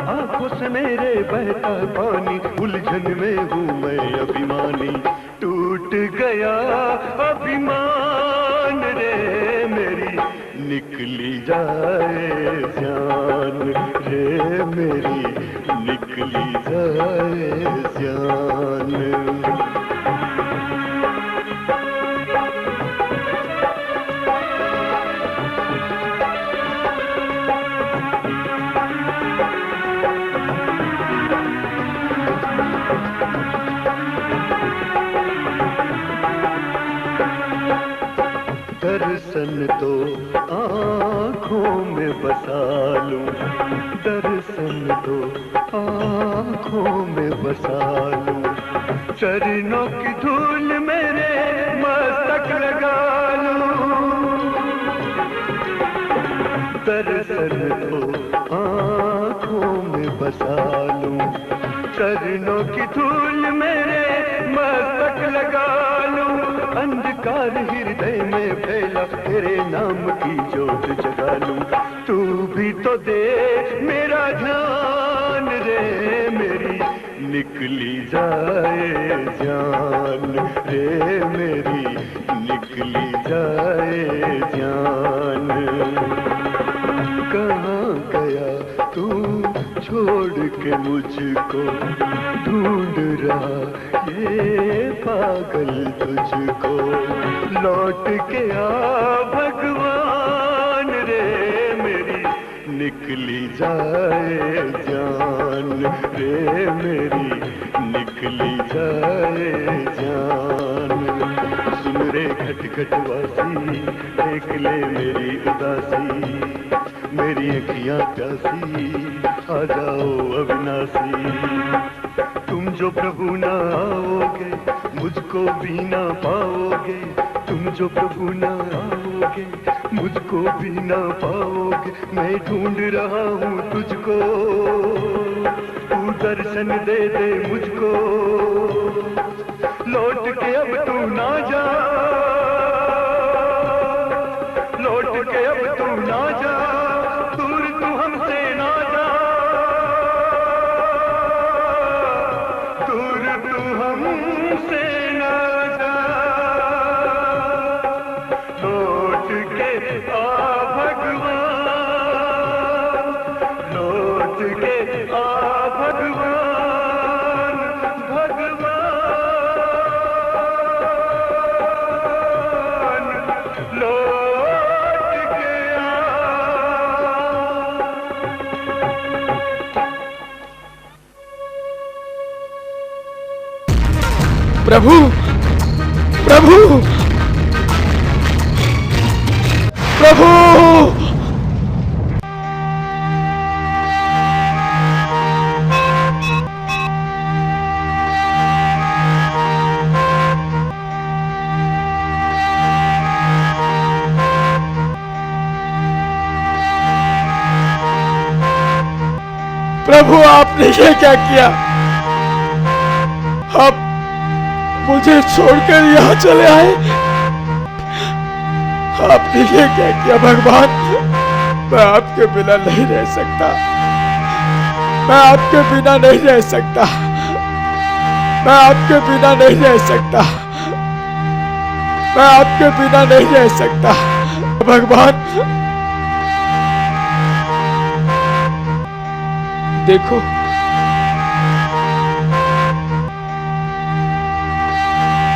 आंखों से मेरे बहता पानी, उलझन में हूँ मैं अभिमानी। टूट गया अभिमान रे मेरी, निकली जाए जान रे मेरी, निकली जाए जान। दर्शन तो आँखों में बसा लूं, दर्शन तो आँखों में बसा लूं। चरणों की धूल मेरे मस्तक लगा लूं। दर्शन तो आँखों में बसा लूं, चरणों की धूल मेरे मस्तक लगा लूं। अंधकार हृदय में फैला, तेरे नाम की जोत जगा लूं। तू भी तो दे मेरा ध्यान रे मेरी, निकली जाए जान रे मेरी, निकली जाए जान। कहाँ गया तू छोड़ के मुझको, ढूंढ रहा ये पागल तुझको। लौट के आ भगवान रे मेरी, निकली जाए जान रे मेरी, निकली जाए जान। सुन रे खटखट वासी, देख ले मेरी उदासी, मेरी अखियाँ प्यासी, आ जाओ अविनाशी। तुम जो प्रभु ना आओगे, मुझको भी ना पाओगे। तुम जो प्रभु ना आओगे, मुझको भी ना पाओगे। मैं ढूंढ रहा हूँ तुझको, तू दर्शन दे दे मुझको। लौट के अब तू ना जा, लौट के अब तू ना जा, दूर तू हमसे ना जा, दूर तू हमसे ना जा। लौट के आ भगवान, लौट के आ भगवान, भगवान। प्रभु प्रभु प्रभु प्रभु आपने ये क्या किया? आप मुझे छोड़कर यहाँ चले आए। आपने ये क्या किया भगवान? मैं आपके बिना नहीं रह सकता। मैं आपके बिना नहीं रह सकता। मैं आपके बिना नहीं रह सकता। मैं आपके बिना नहीं रह सकता भगवान। देखो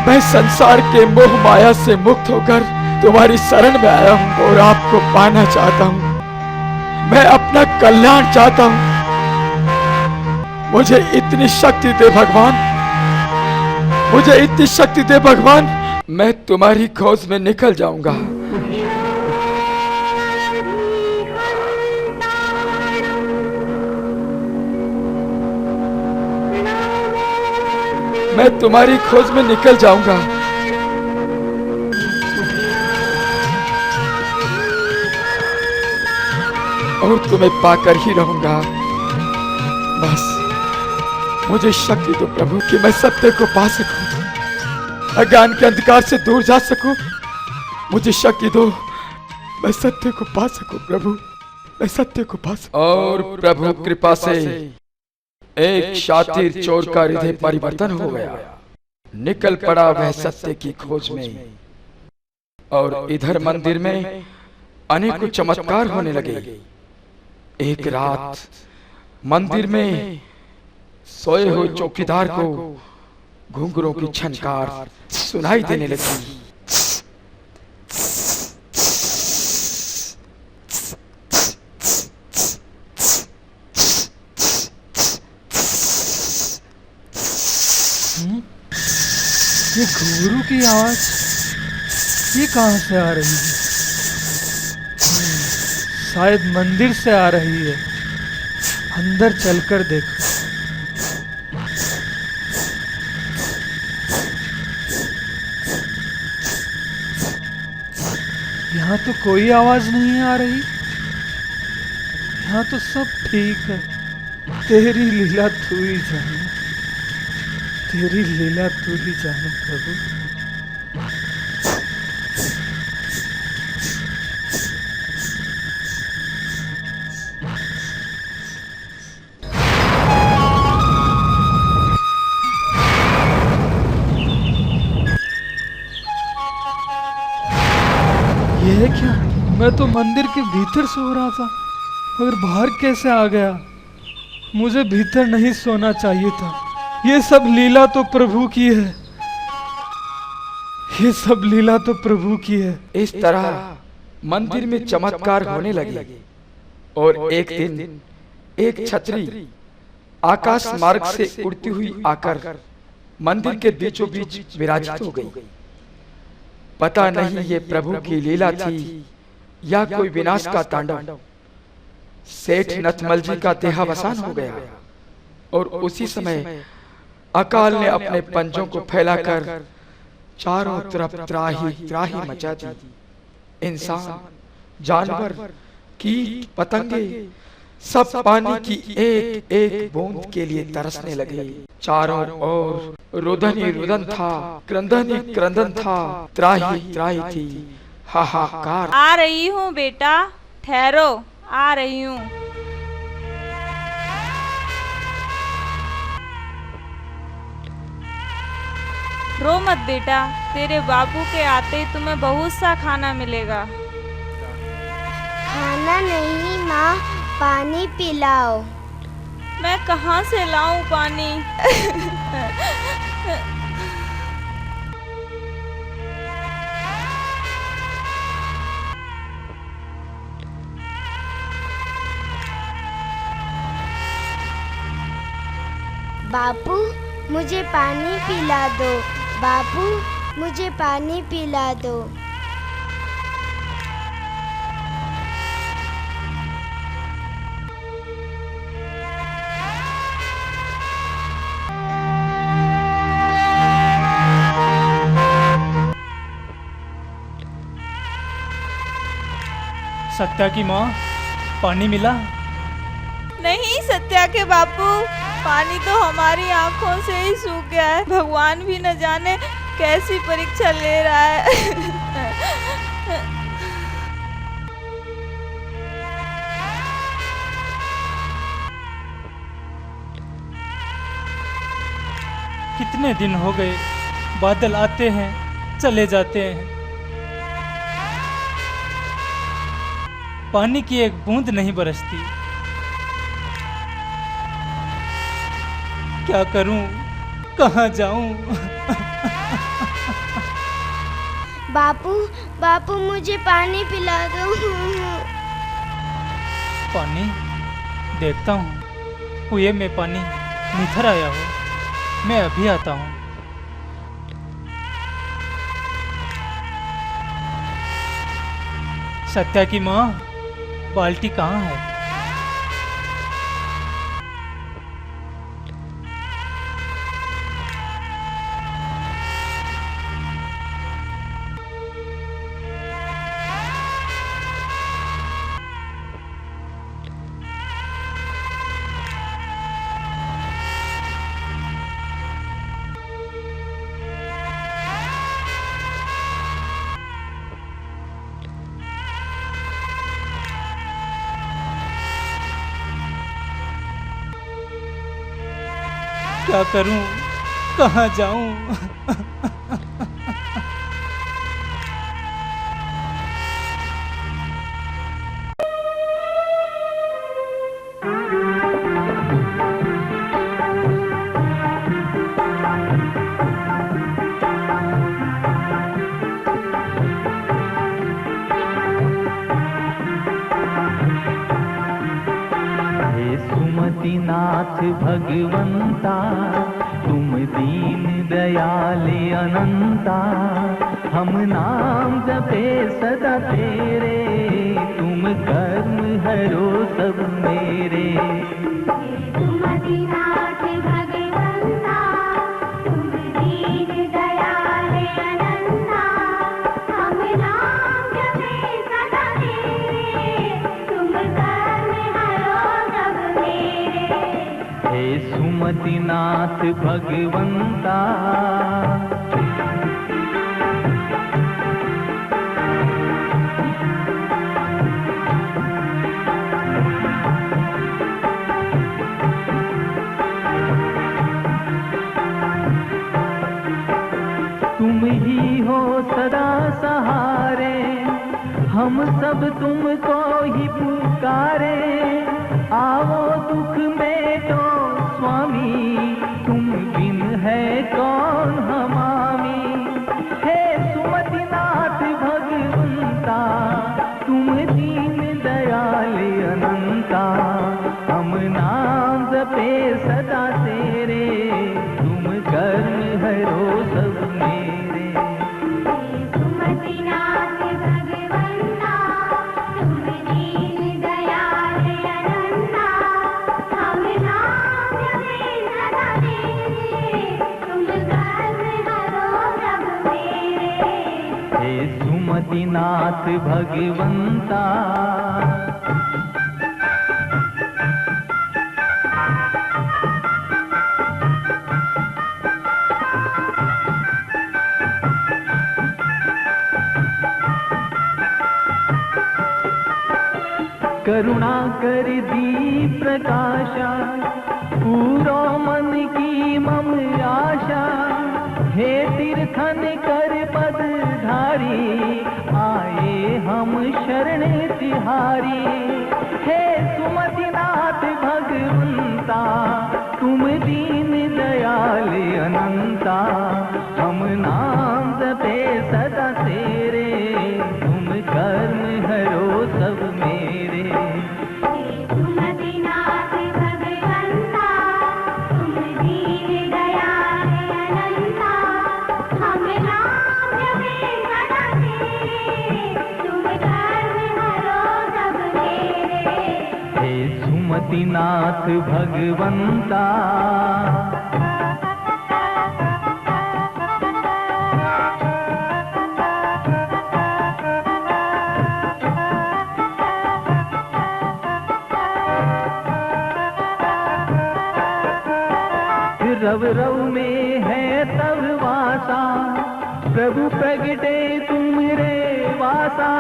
मैं संसार के मोह माया से मुक्त होकर तुम्हारी शरण में आया हूं और आपको पाना चाहता हूं। मैं अपना कल्याण चाहता हूं। मुझे इतनी शक्ति दे भगवान। मुझे इतनी शक्ति दे भगवान। मैं तुम्हारी खोज में निकल जाऊंगा। मैं तुम्हारी खोज में निकल जाऊंगा। और तुम्हें पाकर ही रहूंगा। बस मुझे शक्ति दो प्रभु कि मैं सत्य को पा सकूं, अज्ञान के अंधकार से दूर जा सकूं। मुझे शक्ति दो, मैं सत्य को पा सकूं प्रभु। मैं सत्य को पा सकूं। और प्रभु कृपा से एक शातिर चोर का हृदय परिवर्तन हो गया। निकल पड़ा वह सत्य की खोज में। और इधर मंदिर में अनेकों चमत्कार होने लगे। एक रात मंदिर में सोए हुए चौकीदार को घुंघरों की छनकार सुनाई देने लगी। ये घुंघरू की आवाज ये कहां से आ रही है? शायद मंदिर से आ रही है। अंदर चलकर देखो। यहाँ तो कोई आवाज नहीं आ रही। यहाँ तो सब ठीक है। तेरी लीला तू ही जाने। तेरी लीला तू ही जाने प्रभु। ये है क्या? मैं तो मंदिर के भीतर सो रहा था, मगर बाहर कैसे आ गया? मुझे भीतर नहीं सोना चाहिए था। ये सब लीला तो प्रभु की है। ये सब लीला तो प्रभु की है। इस तरह मंदिर में चमत्कार होने लगे। और एक दिन एक छतरी आकाश मार्ग से उड़ती हुई आकर मंदिर के बीचों बीच विराजित हो गई। पता नहीं ये प्रभु की लीला थी या कोई विनाश का तांडव। सेठ नथमल जी का देहावसान हो गया और उसी समय अकाल ने अपने पंजों को फैलाकर चारों तरफ त्राही त्राही मचा दी। इंसान, जानवर, कीट, पतंगे सब पानी की एक एक बूंद के लिए तरसने लगे। चारों ओर रुदन ही रुदन था, क्रंदन ही क्रंदन था, त्राही त्राही थी, हाहाकार। आ रही हूँ बेटा, ठहरो, आ रही हूँ। रो मत बेटा, तेरे बाबू के आते तुम्हें बहुत सा खाना मिलेगा। खाना नहीं माँ, पानी पिलाओ। मैं कहाँ से लाऊं पानी? बापू मुझे पानी पिला दो, बापू मुझे पानी पिला दो। सत्या की माँ, पानी मिला? नहीं सत्या के बापू, पानी तो हमारी आंखों से ही सूख गया है। भगवान भी न जाने कैसी परीक्षा ले रहा है। कितने दिन हो गए, बादल आते हैं चले जाते हैं, पानी की एक बूंद नहीं बरसती। क्या करूं, कहां जाऊं? बापू बापू मुझे पानी पिला दो। पानी देखता हूं, कुएं में पानी निथर आया हो, मैं अभी आता हूं। सत्या की माँ, बाल्टी कहाँ है? क्या करूं, कहां जाऊं? सुमतिनाथ भगवंता, तुम दीन दयाल अनंता, हम नाम जपे सदा तेरे, तुम कर्म हरो सब मेरे। सुमतिनाथ भगवंता, तुम दीन दयाल अनंता, हम नाम जपे सदा तेरे, तुम कर्म हरो सब मेरे। हे सुमतिनाथ भगवंता, तुम ही हो सदा सहारे, हम सब तुमको ही पुकारे। आओ दुख में तो स्वामी, तुम बिन है कौन हमामी। हे सुमतिनाथ भगवंता, तुम दीन दयाल अनंता, हम नाम जपे सदा तेरे, तुम कर्म हरो सब मेरे। सुमतिनाथ भगवंता, तुम दीन दयाल अनंता, हम नाम जपे सदा तेरे, तुम कर्म हरो सब मेरे। हे सुमतिनाथ भगवंता, करुणा कर दी प्रकाशा, पूरो मन की मम आशा। हे तीर्थन कर पद धारी, आए हम शरण तिहारी। हे सुमतिनाथ भगवंता, तुम दीन दयाल अनंता, हम नाम जपे सदा तेरे, तुम कर्म हरो सब मेरे। सुमतिनाथ भगवंता, तुम दीन दयाल अनंता, सुमतिनाथ भगवंता। रव रव में है तब वासा, प्रभु प्रगटे तुम रे वासा।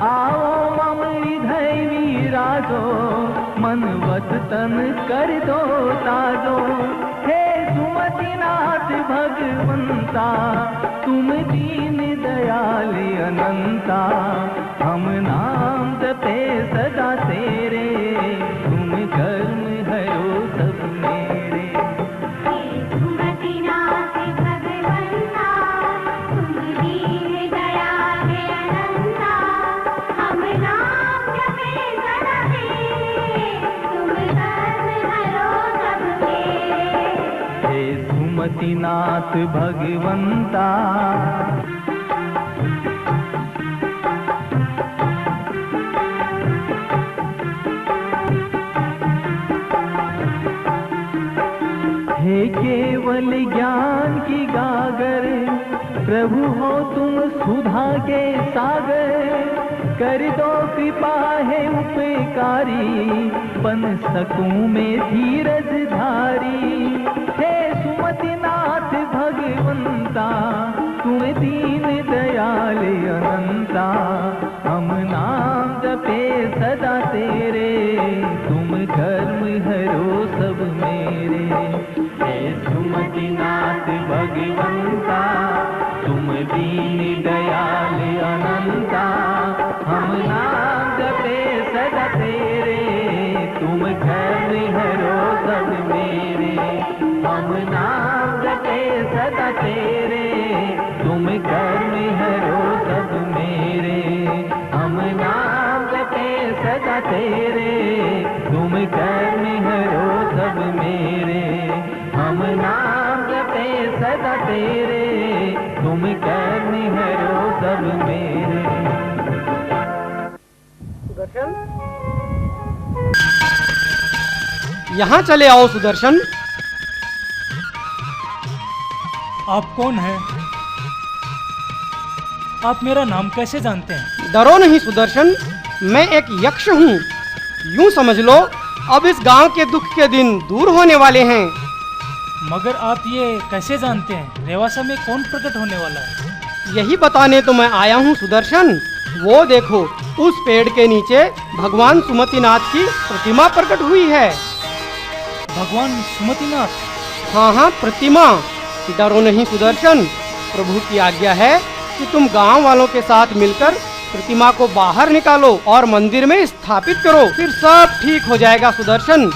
आओ मम हृदय विराजो, मन वत तन कर दो ताजो। हे सुमतिनाथ भगवंता, तुम दीन दयाल अनंता। हम नाम जपे सदा तेरे, तुम कर्म हरो सब मेरे। सुमतिनाथ भगवंता। हे केवल ज्ञान की गागर, प्रभु हो तुम सुधा के सागर। कर दो कृपा है उपकारी, बन सकूं मैं धीरज धारी। हे सुमतिनाथ भगवंता, तुम दीन दयाल अनंता। हम नाम जपे सदा तेरे, तुम कर्म हरो सब मेरे। हे सुमतिनाथ भगवंता, तुम दीन दयाल अनंता। हम नाम जपे सदा तेरे, तुम कर्म हरो सब मेरे। हम नाम जपे सदा तेरे, तुम कर्म हरो सब मेरे। हम नाम जपे सदा तेरे, तुम कर्म हरो सब मेरे। हम नाम जपे सदा तेरे, तुम कर्म हरो सब मेरे। सुदर्शन, यहाँ चले आओ सुदर्शन। आप कौन हैं? आप मेरा नाम कैसे जानते हैं? डरो नहीं सुदर्शन, मैं एक यक्ष हूँ। यूं समझ लो, अब इस गांव के दुख के दिन दूर होने वाले हैं। मगर आप ये कैसे जानते हैं रेवासा में कौन प्रकट होने वाला है? यही बताने तो मैं आया हूँ सुदर्शन। वो देखो, उस पेड़ के नीचे भगवान सुमतिनाथ की प्रतिमा प्रकट हुई है। भगवान सुमतिनाथ? हाँ हाँ, प्रतिमा। डरो नहीं सुदर्शन, प्रभु की आज्ञा है कि तुम गांव वालों के साथ मिलकर प्रतिमा को बाहर निकालो और मंदिर में स्थापित करो, फिर सब ठीक हो जाएगा सुदर्शन।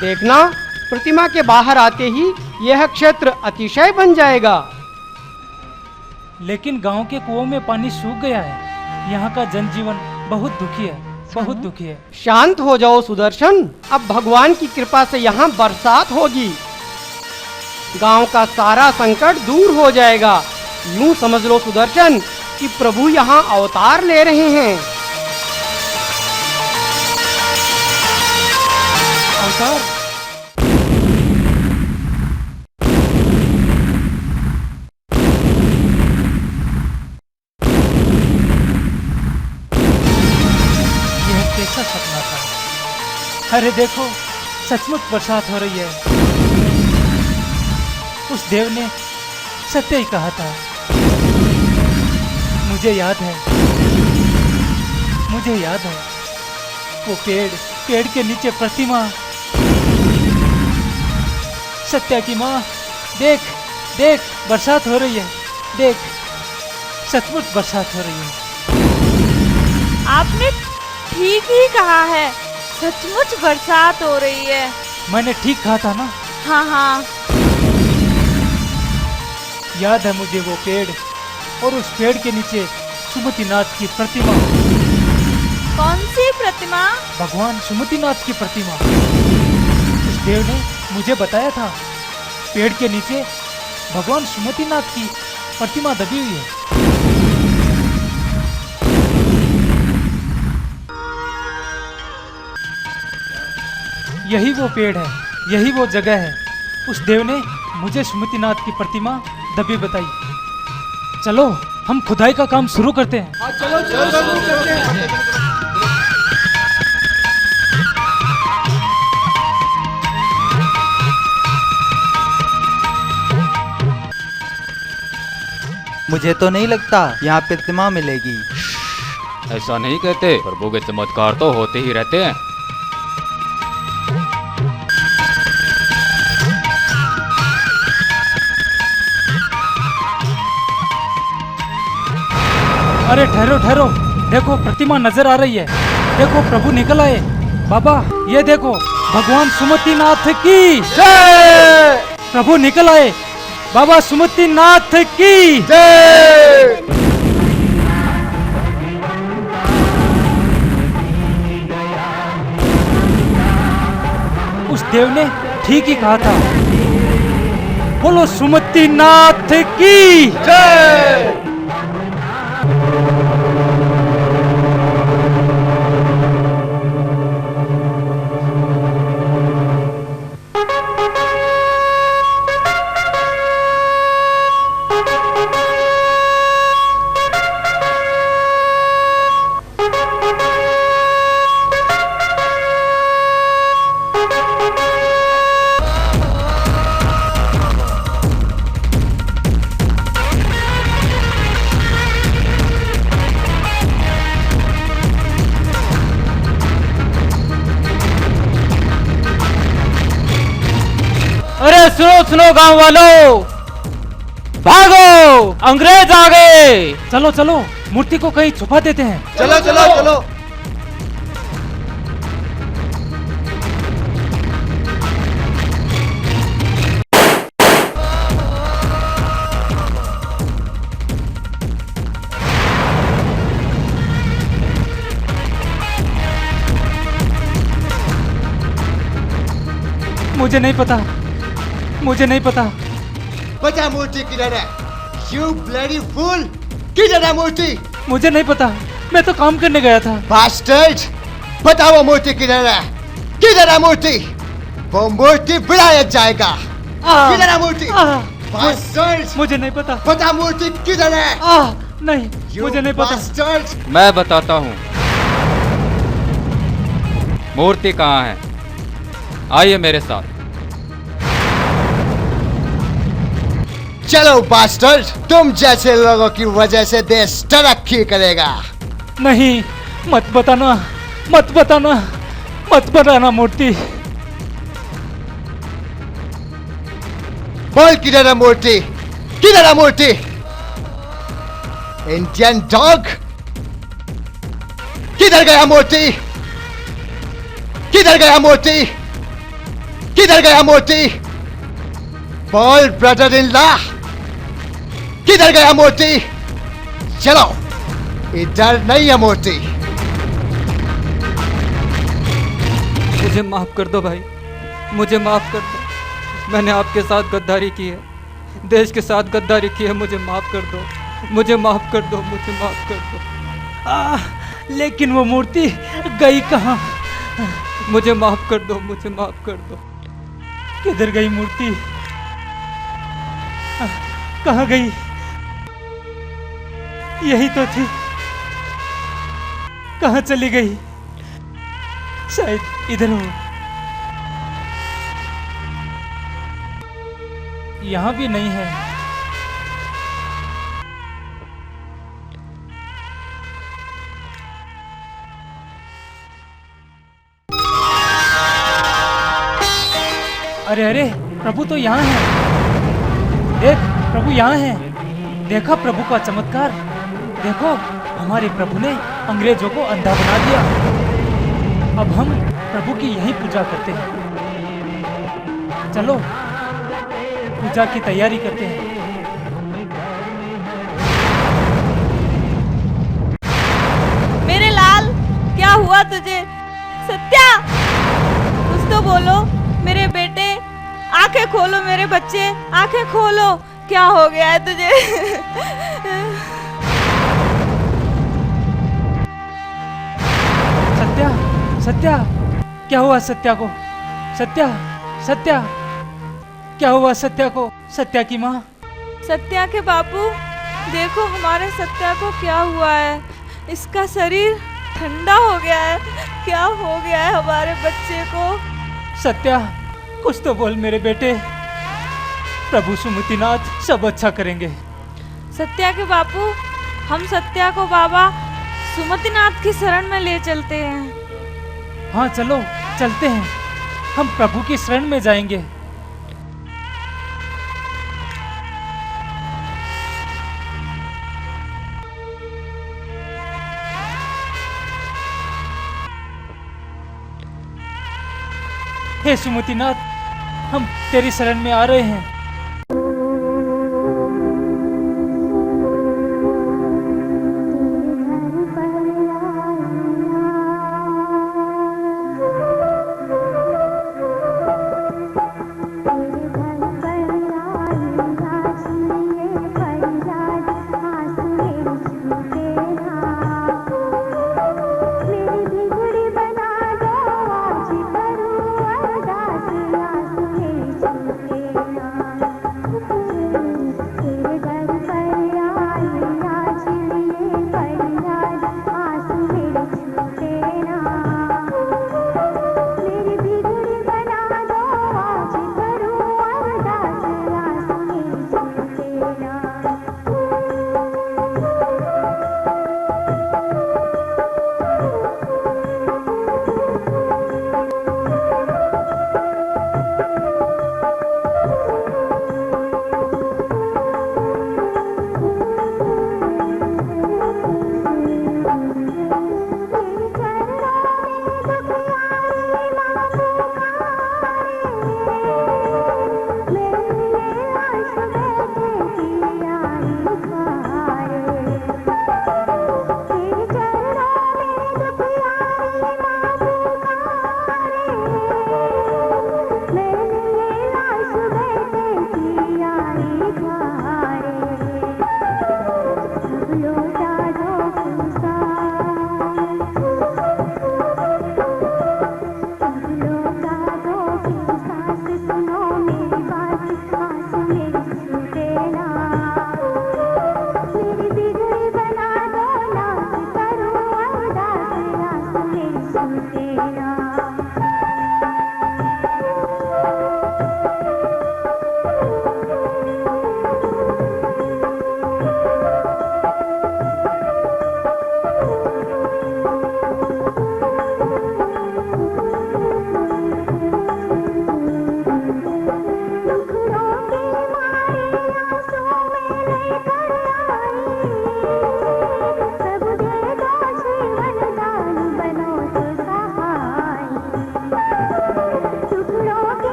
देखना, प्रतिमा के बाहर आते ही यह क्षेत्र अतिशय बन जाएगा। लेकिन गांव के कुओं में पानी सूख गया है। यहाँ का जनजीवन बहुत दुखी है, बहुत दुखी है। शांत हो जाओ सुदर्शन, अब भगवान की कृपा से यहाँ बरसात होगी। गांव का सारा संकट दूर हो जाएगा। यूं समझ लो सुदर्शन कि प्रभु यहाँ अवतार ले रहे हैं। अवतार? यह कैसा सपना था? अरे देखो, सचमुच बरसात हो रही है। उस देव ने सत्य ही कहा था। मुझे याद है, मुझे याद है, वो पेड़ के नीचे प्रतिमा। सत्या की माँ, देख देख, बरसात हो रही है। देख, सचमुच बरसात हो रही है। आपने ठीक ही कहा है, सचमुच बरसात हो रही है। मैंने ठीक कहा था ना? हाँ हाँ, याद है मुझे वो पेड़, और उस पेड़ के नीचे सुमतिनाथ की प्रतिमा। कौन सी प्रतिमा? भगवान सुमतिनाथ की प्रतिमा। उस देव ने मुझे बताया था, पेड़ के नीचे भगवान सुमतिनाथ की प्रतिमा दबी हुई है। यही वो पेड़ है, यही वो जगह है। उस देव ने मुझे सुमतिनाथ की प्रतिमा दबी बताई। चलो हम खुदाई का काम शुरू करते हैं। चलो चलो करते हैं। मुझे तो नहीं लगता यहाँ प्रतिमा मिलेगी। ऐसा नहीं कहते, प्रभु के चमत्कार तो होते ही रहते हैं। अरे ठहरो ठहरो, देखो प्रतिमा नजर आ रही है। देखो प्रभु निकल आए। बाबा ये देखो, भगवान सुमतिनाथ की जय। प्रभु निकल आए, बाबा सुमतिनाथ की जय। उस देव ने ठीक ही कहा था। बोलो सुमतिनाथ की जय। अरे सुनो सुनो गांव वालों, भागो, अंग्रेज आ गए। चलो चलो मूर्ति को कहीं छुपा देते हैं। चलो चलो चलो। मुझे नहीं पता, मुझे नहीं पता। बता मूर्ति किधर है? You bloody fool! किधर है मूर्ति? मुझे नहीं पता, मैं तो काम करने गया था। Bastard! बताओ मूर्ति किधर है? किधर है मूर्ति? वो मूर्ति विलायत जाएगा। किधर है मूर्ति? Bastard! मुझे नहीं पता। बता मूर्ति किधर है? नहीं, मुझे नहीं पता। Bastard! मैं बताता हूँ मूर्ति कहाँ है। आइए मेरे साथ। चलो बास्टर्ड, तुम जैसे लोगों की वजह से देश तरक्की करेगा। नहीं, मत बताना, मत बताना, मत बताना मूर्ति। बोल किधर है मूर्ति? किधर है मूर्ति? इंडियन डॉग, किधर गया मूर्ति? किधर गया मूर्ति? किधर गया मूर्ति? बोल ब्रदर इन लॉ, किधर गया मूर्ति? चलो, इधर नहीं है मूर्ति। मुझे माफ कर दो भाई, मुझे माफ कर दो। मैंने आपके साथ गद्दारी की है, देश के साथ गद्दारी की है। मुझे माफ कर दो, मुझे माफ कर दो, मुझे माफ कर दो। लेकिन वो मूर्ति गई कहाँ? मुझे माफ कर दो, मुझे माफ कर दो। किधर गई मूर्ति? कहाँ गई? यही तो थी, कहाँ चली गई? शायद इधर हो। यहाँ भी नहीं है। अरे अरे, प्रभु तो यहाँ है। देख, प्रभु यहाँ है। देखा प्रभु का चमत्कार? देखो, हमारे प्रभु ने अंग्रेजों को अंधा बना दिया। अब हम प्रभु की यही पूजा करते हैं। चलो पूजा की तैयारी करते हैं। मेरे लाल, क्या हुआ तुझे? सत्या, कुछ तो बोलो मेरे बेटे। आंखें खोलो मेरे बच्चे, आंखें खोलो। क्या हो गया है तुझे? सत्या, सत्या, क्या हुआ सत्या को? सत्या, सत्या, क्या हुआ सत्या को? सत्या की माँ। सत्या के बापू, देखो हमारे सत्या को क्या हुआ है। इसका शरीर ठंडा हो गया है। क्या हो गया है हमारे बच्चे को? सत्या, कुछ तो बोल मेरे बेटे। प्रभु सुमतिनाथ सब अच्छा करेंगे। सत्या के बापू, हम सत्या को बाबा सुमतिनाथ की शरण में ले चलते हैं। हाँ चलो, चलते हैं। हम प्रभु की शरण में जाएंगे। हे सुमतिनाथ, हम तेरी शरण में आ रहे हैं।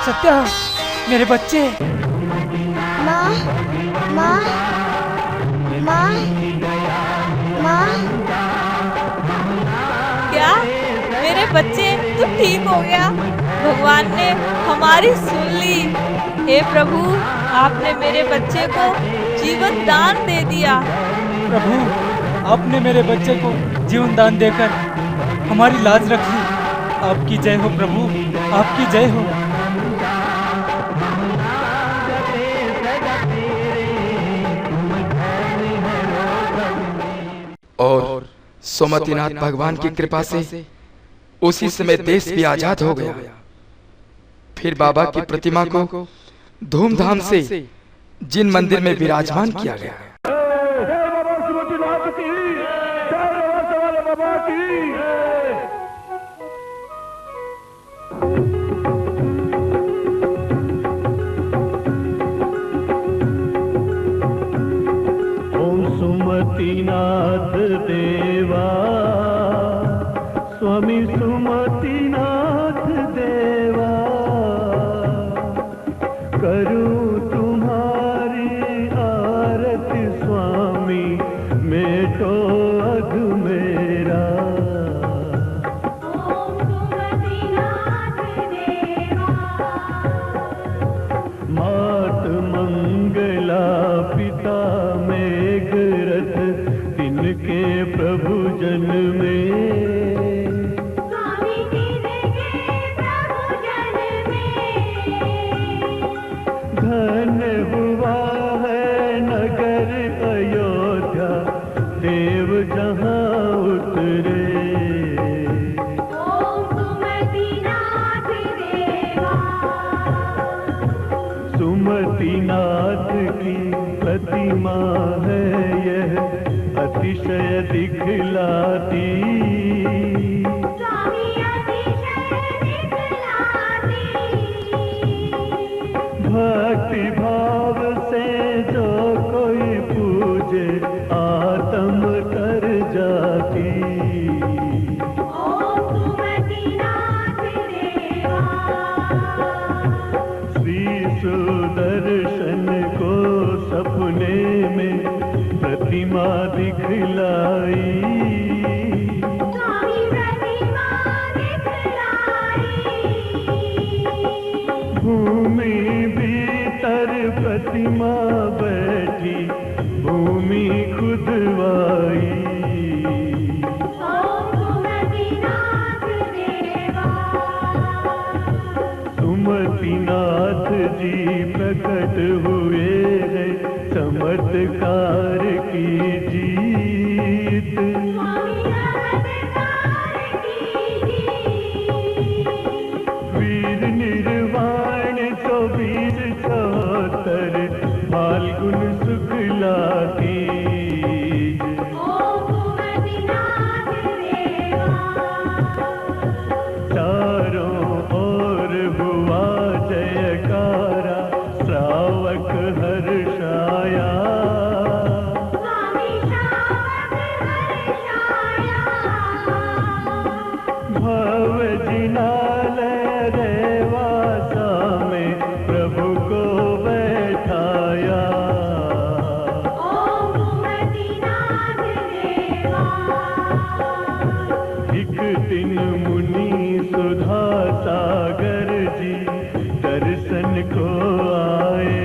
सत्या, मेरे बच्चे। माँ, माँ, माँ, माँ। क्या मेरे बच्चे, तू ठीक हो गया? भगवान ने हमारी सुन ली। हे प्रभु, आपने मेरे बच्चे को जीवन दान दे दिया। प्रभु, आपने मेरे बच्चे को जीवन दान देकर हमारी लाज रख ली। आपकी जय हो प्रभु, आपकी जय हो। और सोमतीनाथ भगवान की कृपा से उसी समय देश भी आजाद हो गया। फिर बाबा की प्रतिमा को धूमधाम से जिन मंदिर में विराजमान किया गया। सुमतिनाथ देवा, स्वामी सुमतिनाथ देवा, करूं तुम्हारी आरती स्वामी, मेटो अघ मेरा। मात मंगला पिता मेघरथ, तिनके प्रभु जन में। धन हुआ है नगर अयोध्या, देव जहां उतरे। सुमतिनाथ की प्रतिमा है यह, अतिशय दिखलाती। भक्ति भाव से जो कोई पूजे, आत्म तर जाती। श्री सुदर्शन को सपने में प्रतिमा दिखलाई। भूमि भीतर प्रतिमा बैठी, भूमि खुदवाई। सुमतिनाथ जी प्रकट हुए हैं, चमत्कार की जीत। वीर निर्वाण 2474, फाल्गुन शुक्ला तीज। चारों ओर हुआ जयकारा, श्रावक हर्षाया। भव जिनालय रेवासा में प्रभु को बैठाया। एक दिन मुनि सुधा सागर जी दर्शन को आए।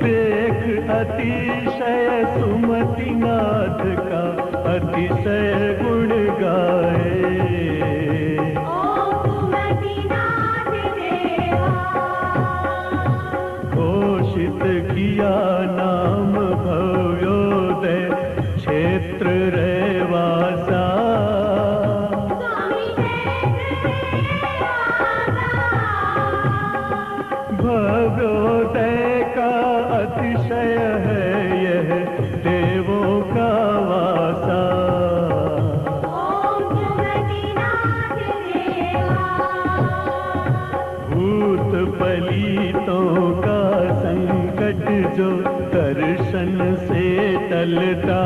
देख अतिशय सुमतिनाथ का, अतिशय गुण गाए। भूत पलीतों का संकट जो दर्शन से टलता।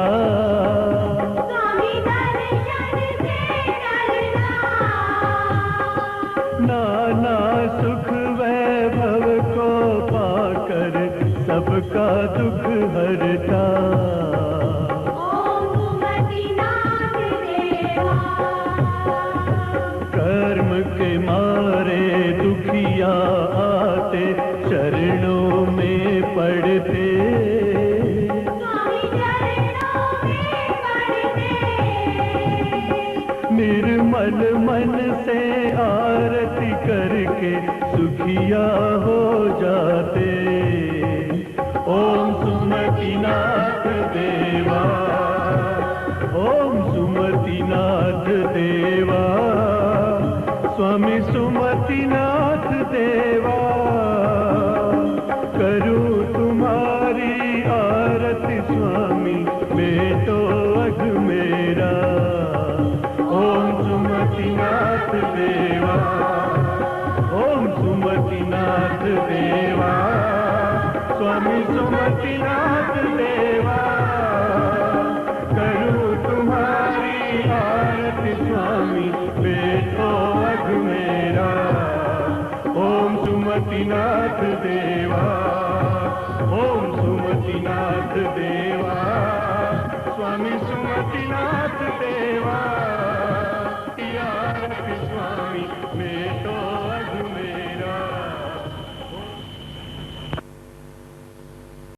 नाना सुख वैभव को पाकर सबका दुख हरता। कर्म के मारे दुखिया आते चरणों में पड़ते। निर्मल मन से आरती करके सुखिया हो जाते। ओम सुमतिनाथ देवा, ओम सुमतिनाथ देवा, स्वामी सुमतिनाथ देवा। करूं तुम्हारी आरती स्वामी, बेटो अघ मेरा। ओम सुमतिनाथ देवा, ओम सुमतिनाथ देवा, स्वामी सुमतिनाथ देवा। करूं तुम्हारी आरती स्वामी, बेटो अघ मेरा। ओम सुमतिनाथ देवा, ओम सुमतिनाथ देवा, स्वामी सुमतिनाथ देवा।